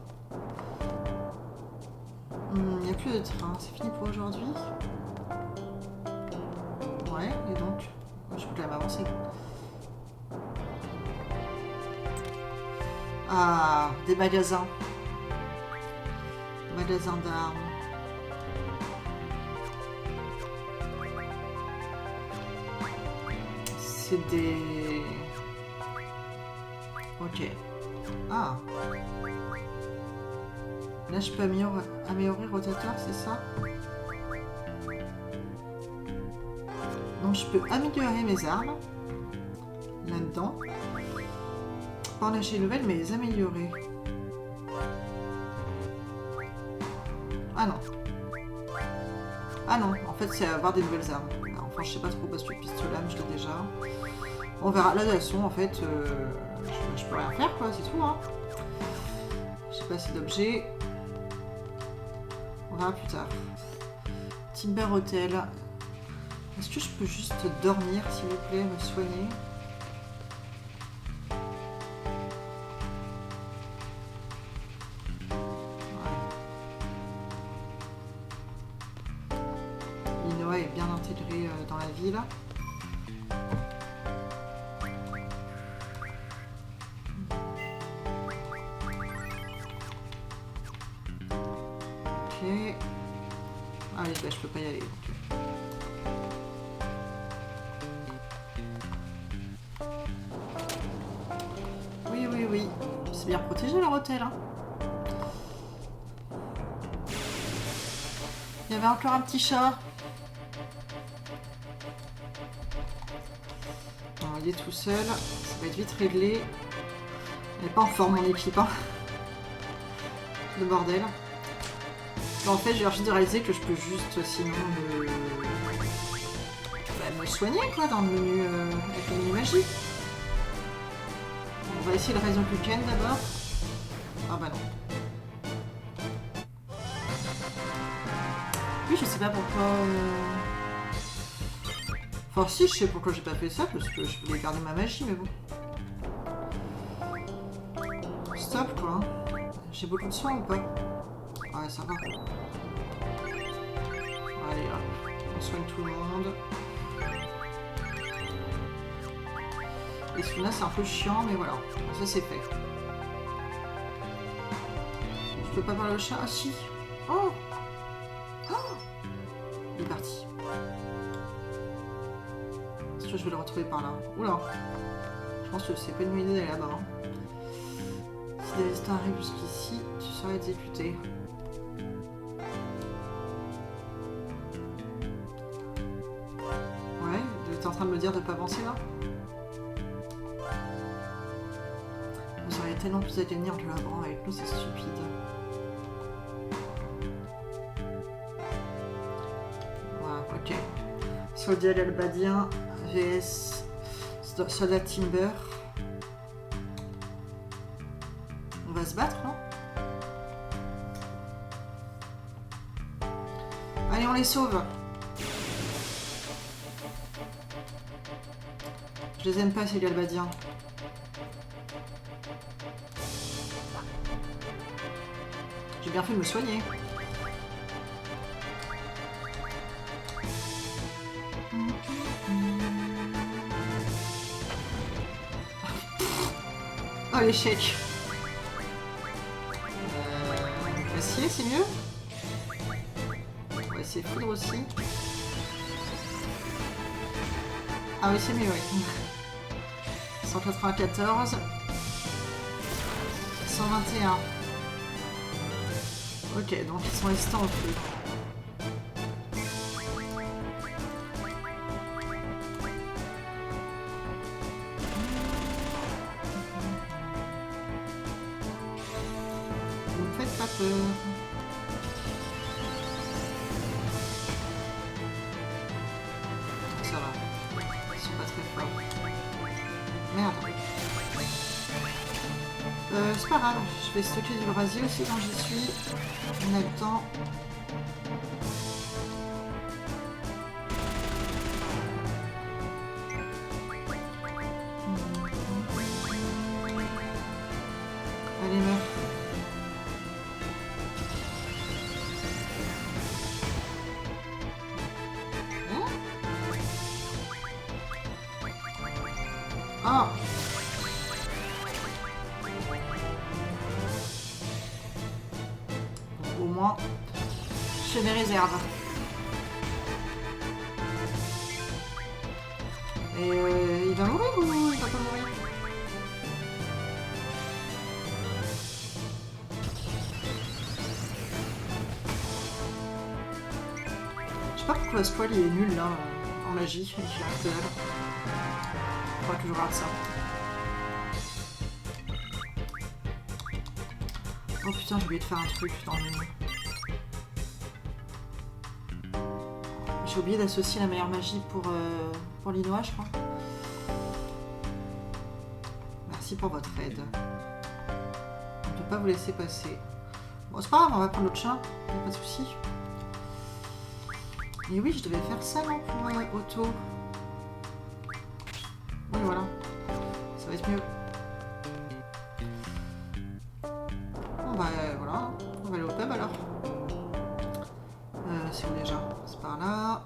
Il n'y a plus de train, c'est fini pour aujourd'hui. Ouais, et donc je peux quand même avancer. Ah, des magasins. Magasins d'armes. C'est des... Ok. Ah. Là, je peux améliorer rotateur, c'est ça? Donc, je peux améliorer mes armes. Là-dedans. Pas en lâcher de nouvelles, mais les améliorer. Ah non. Ah non, en fait, c'est avoir des nouvelles armes. Alors, enfin, je sais pas trop parce que le pistolet, je l'ai déjà. On verra. Là, de toute façon, en fait, je peux rien faire, quoi, c'est tout, hein. J'ai pas assez d'objets. On verra plus tard. Timber Hotel. Est-ce que je peux juste dormir, s'il vous plaît, me soigner? L'Inoa est bien intégré dans la ville. Ok. Ah oui, bah, je peux pas y aller. Okay. Oui. C'est bien protégé leur hôtel. Hein. Il y avait encore un petit chat. Non, il est tout seul. Ça va être vite réglé. Elle n'est pas en forme, mon équipe. Hein. Le bordel. Bon, en fait, j'ai juste de réaliser que je peux juste, sinon, me soigner, quoi, dans le menu, avec le menu magie. On va essayer le Raison Weekend d'abord. Ah bah non. Oui, je sais pas pourquoi... Enfin si, je sais pourquoi j'ai pas fait ça, parce que je voulais garder ma magie, mais bon. Stop, quoi. J'ai beaucoup de soins ou pas? Ouais, ça va. Allez, hop. On soigne tout le monde. Et celui-là, c'est un peu chiant, mais voilà. Ça, c'est fait. Je peux pas voir le chat? Ah, si. Oh! Oh! Il est parti. Est-ce que je vais le retrouver par là? Oula! Je pense que c'est pas une bonne idée d'aller là-bas. Hein. Si des résistants arrivent jusqu'ici, tu seras exécuté. Ouais, tu es en train de me dire de pas avancer là? Vous auriez tellement plus à gagner en collaborant avec nous, c'est stupide. Voilà, ok. Soldat Albadien vs Soldat Timber. On va se battre, non? Allez, on les sauve. Je les aime pas, ces Galbadiens. J'ai bien fait de me soigner. Oh, l'échec. Acier, c'est mieux. On va essayer de foudre aussi. Ah oui, c'est mieux, oui. 194. 121. Ok, donc ils sont restants au feu. Ne me faites pas peur. Ça va. Ils sont pas très forts. Merde. C'est pas grave, je vais stocker du brasier aussi quand j'y suis. On a le temps. Allez, meuf. Hein? Oh! au moins chez mes réserves. Et il va mourir ou il va pas mourir? Je sais pas pourquoi ce poil il est nul là en magie, il fait un peu dalle. On pourra toujours voir ça. Oh putain, j'ai oublié de faire un truc dans le menu. J'ai oublié d'associer la meilleure magie pour Linois, je crois. Merci pour votre aide. On ne peut pas vous laisser passer. Bon, c'est pas grave, on va prendre l'autre chat, y a pas de souci. Et oui, je devais faire ça, non, pour Otto. Oui, voilà. Ça va être mieux. Bon, bah, voilà. On va aller au pub, alors. C'est où déjà? C'est par là.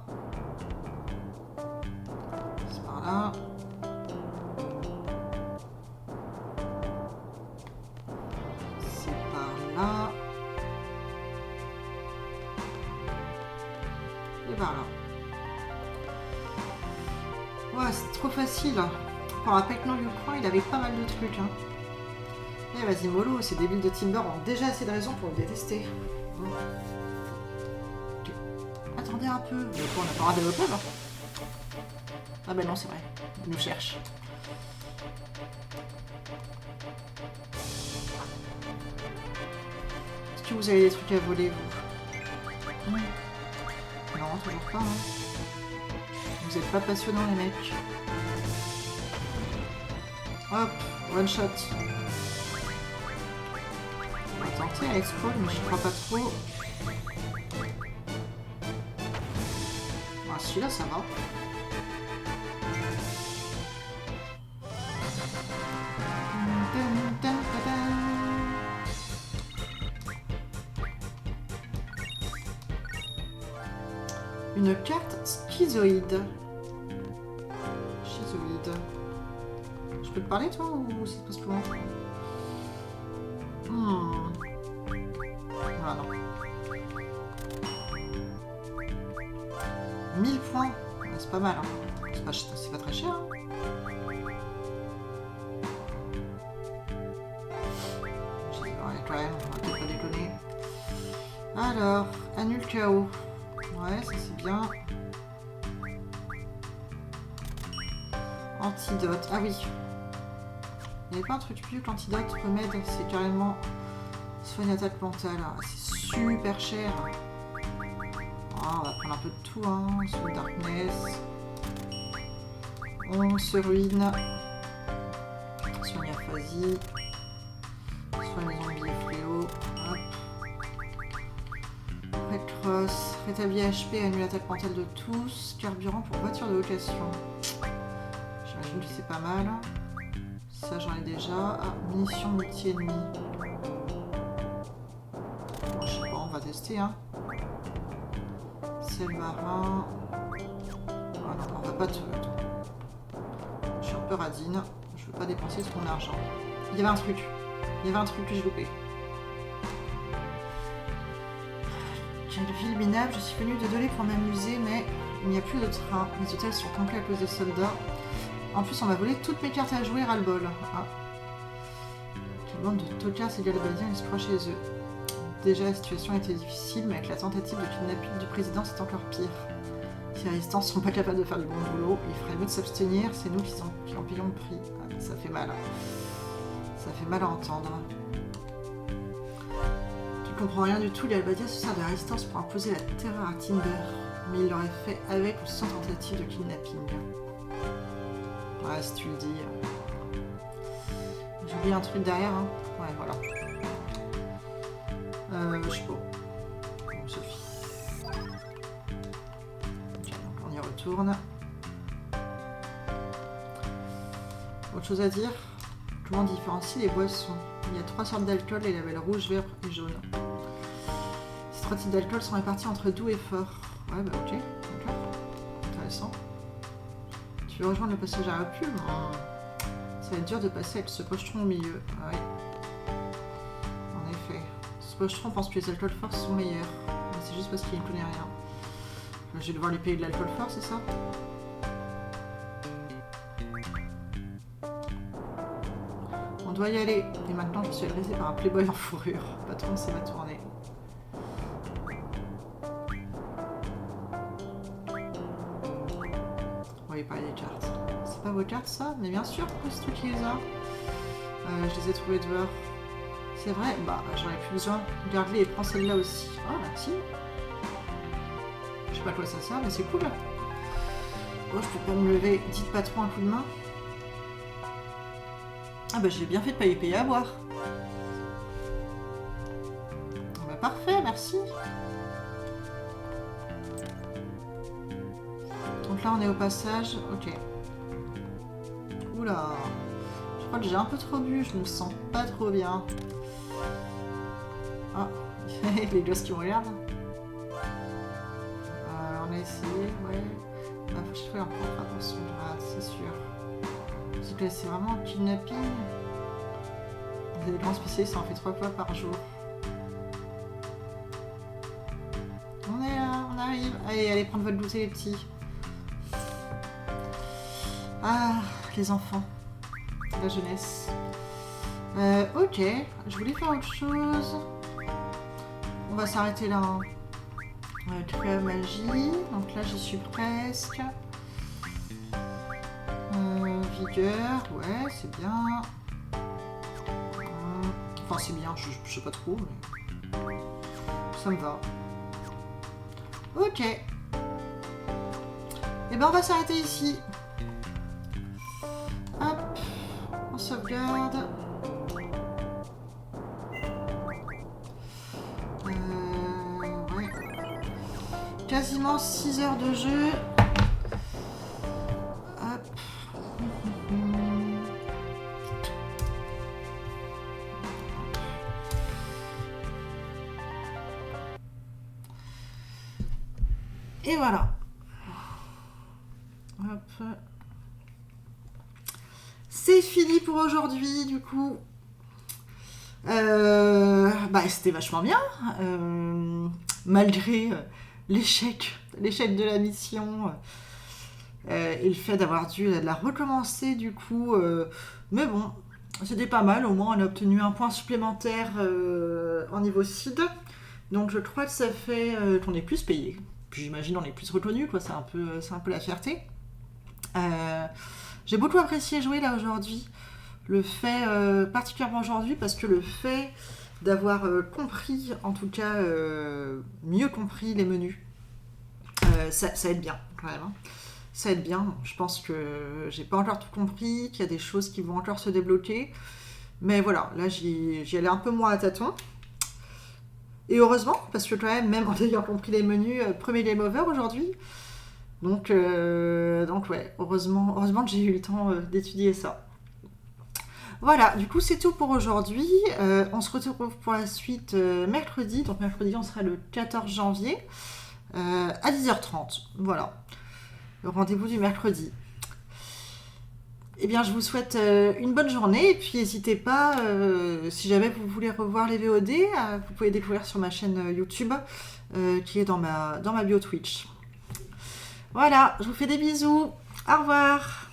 C'est par là. C'est par là. Et par là. Ouais, c'est trop facile. Pour un Pecno Lucroix, il avait pas mal de trucs. Hein. Eh, vas-y, mollo, ces débiles de Timber ont déjà assez de raisons pour le détester. Bon. Attendez un peu. Mais quoi, on n'a pas le droit d'aller au pub, hein. Ah ben non, c'est vrai. Il nous cherche. Est-ce que vous avez des trucs à voler, vous? Non, toujours pas. Hein. Vous êtes pas passionnants, les mecs. Hop, one shot. On va tenter à explore, mais je crois pas trop. Ah, celui-là, ça va. Une carte schizoïde. Schizoïde. Je peux te parler, toi, ou ça te passe plus loin? Voilà, non. 1000 points. C'est pas mal, hein. C'est pas très cher, hein. Ouais, quand même, on va peut-être pas déconner. Alors, annule chaos. Ouais, ça c'est bien. Antidote. Ah oui. Il n'y avait pas un truc mieux qu'antidote, remède, c'est carrément soigne attaque mentale. C'est super cher. Ah, on va prendre un peu de tout, hein. Soin darkness. On se ruine. Soigne aphasie. Soigne les zombies et fléaux. Hop. Red Cross. Rétablit HP, annule l'attaque mentale de tous. Carburant pour voiture de location. J'imagine que c'est pas mal. Ça, j'en ai déjà. Ah, munitions multi-ennemis. Bon, je sais pas, on va tester, hein. Sel marin. Ah non, on va pas te... Je suis un peu radine. Je veux pas dépenser tout mon argent. Il y avait un truc. Il y avait un truc que j'ai loupé. Quelle ville minable. Je suis venue de Dolé pour m'amuser, mais il n'y a plus de train. Les hôtels sont complets à cause des soldats. En plus, on m'a volé toutes mes cartes à jouer, ras-le-bol. Ah. Quelle bande de tocards et galabadiens exploient chez eux. Déjà, la situation était difficile, mais avec la tentative de kidnapping du président, c'est encore pire. Si les résistants ne sont pas capables de faire du bon boulot, il ferait mieux de s'abstenir, c'est nous qui en payons le prix. Ah, ça fait mal. Ça fait mal à entendre. Tu comprends rien du tout, les Albadiens se servent de la résistance pour imposer la terreur à Timber. Mais il l'aurait fait avec ou sans tentative de kidnapping. Ouais, si tu le dis. J'ai oublié un truc derrière, hein. Ouais, voilà. Je sais pas. Bon, Sophie. Ok, donc on y retourne. Autre chose à dire? Comment on différencie les boissons? Il y a 3 sortes d'alcool, les labels rouge, vert et jaune. Ces 3 types d'alcool sont répartis entre doux et fort. Ouais, bah ok. D'accord. Intéressant. Tu veux rejoindre le passage à la pub? Ça va être dur de passer avec ce pochetron au milieu. Ah oui. En effet. pas, je pense que les alcool forts sont meilleurs. C'est juste parce qu'ils ne connaissent rien. Je vais devoir les payer de l'alcool fort, c'est ça? On doit y aller. Et maintenant, je suis agressée par un playboy en fourrure. Patron, c'est ma tournée. On va y parler des cartes. C'est pas vos cartes, ça? Mais bien sûr, c'est toi qui les as. Je les ai trouvées dehors. C'est vrai? Bah, j'en ai plus besoin. Garde-les et prends celle-là aussi. Ah, merci. Je sais pas à quoi ça sert, mais c'est cool. Oh, je peux pas me lever. Dites patron un coup de main. Ah bah j'ai bien fait de pas y payer à boire. Bah parfait, merci. Donc là on est au passage, ok. Oula. Je crois que j'ai un peu trop bu, je me sens pas trop bien. Ah, les gosses qui me regardent. On a essayé, ouais. Bah faut que je fasse un peu attention, c'est sûr. C'est que c'est vraiment un kidnapping. Vous avez des grands spécialistes, ça en fait 3 fois par jour. On est là, on arrive. Allez, allez prendre votre goûter les petits. Ah, les enfants. La jeunesse. Ok, je voulais faire autre chose. On va s'arrêter là. Hein. Créa magie. Donc là, j'y suis presque. Vigueur, ouais, c'est bien. Enfin, c'est bien, je sais pas trop, mais ça me va. Ok. Et ben, on va s'arrêter ici. Hop, on sauvegarde. Ouais. Quasiment 6 heures de jeu. Et voilà. Hop. C'est fini pour aujourd'hui, du coup. Bah, c'était vachement bien. Malgré l'échec de la mission et le fait d'avoir dû la recommencer, du coup. Mais bon, c'était pas mal. Au moins, on a obtenu un point supplémentaire en niveau seed. Donc, je crois que ça fait qu'on est plus payé. Puis j'imagine on est plus reconnu, quoi. C'est un peu la fierté. J'ai beaucoup apprécié jouer là aujourd'hui. Le fait, particulièrement aujourd'hui, parce que le fait d'avoir compris, en tout cas mieux compris les menus, ça aide bien quand même. Hein. Ça aide bien. Je pense que j'ai pas encore tout compris, qu'il y a des choses qui vont encore se débloquer. Mais voilà, là j'y allais un peu moins à tâtons. Et heureusement, parce que quand même en ayant compris les menus, premier game over aujourd'hui. Donc ouais, heureusement que j'ai eu le temps d'étudier ça. Voilà, du coup c'est tout pour aujourd'hui. On se retrouve pour la suite mercredi. Donc mercredi on sera le 14 janvier à 10h30. Voilà, le rendez-vous du mercredi. Eh bien, je vous souhaite une bonne journée et puis n'hésitez pas, si jamais vous voulez revoir les VOD, vous pouvez découvrir sur ma chaîne YouTube qui est dans ma bio Twitch. Voilà, je vous fais des bisous. Au revoir.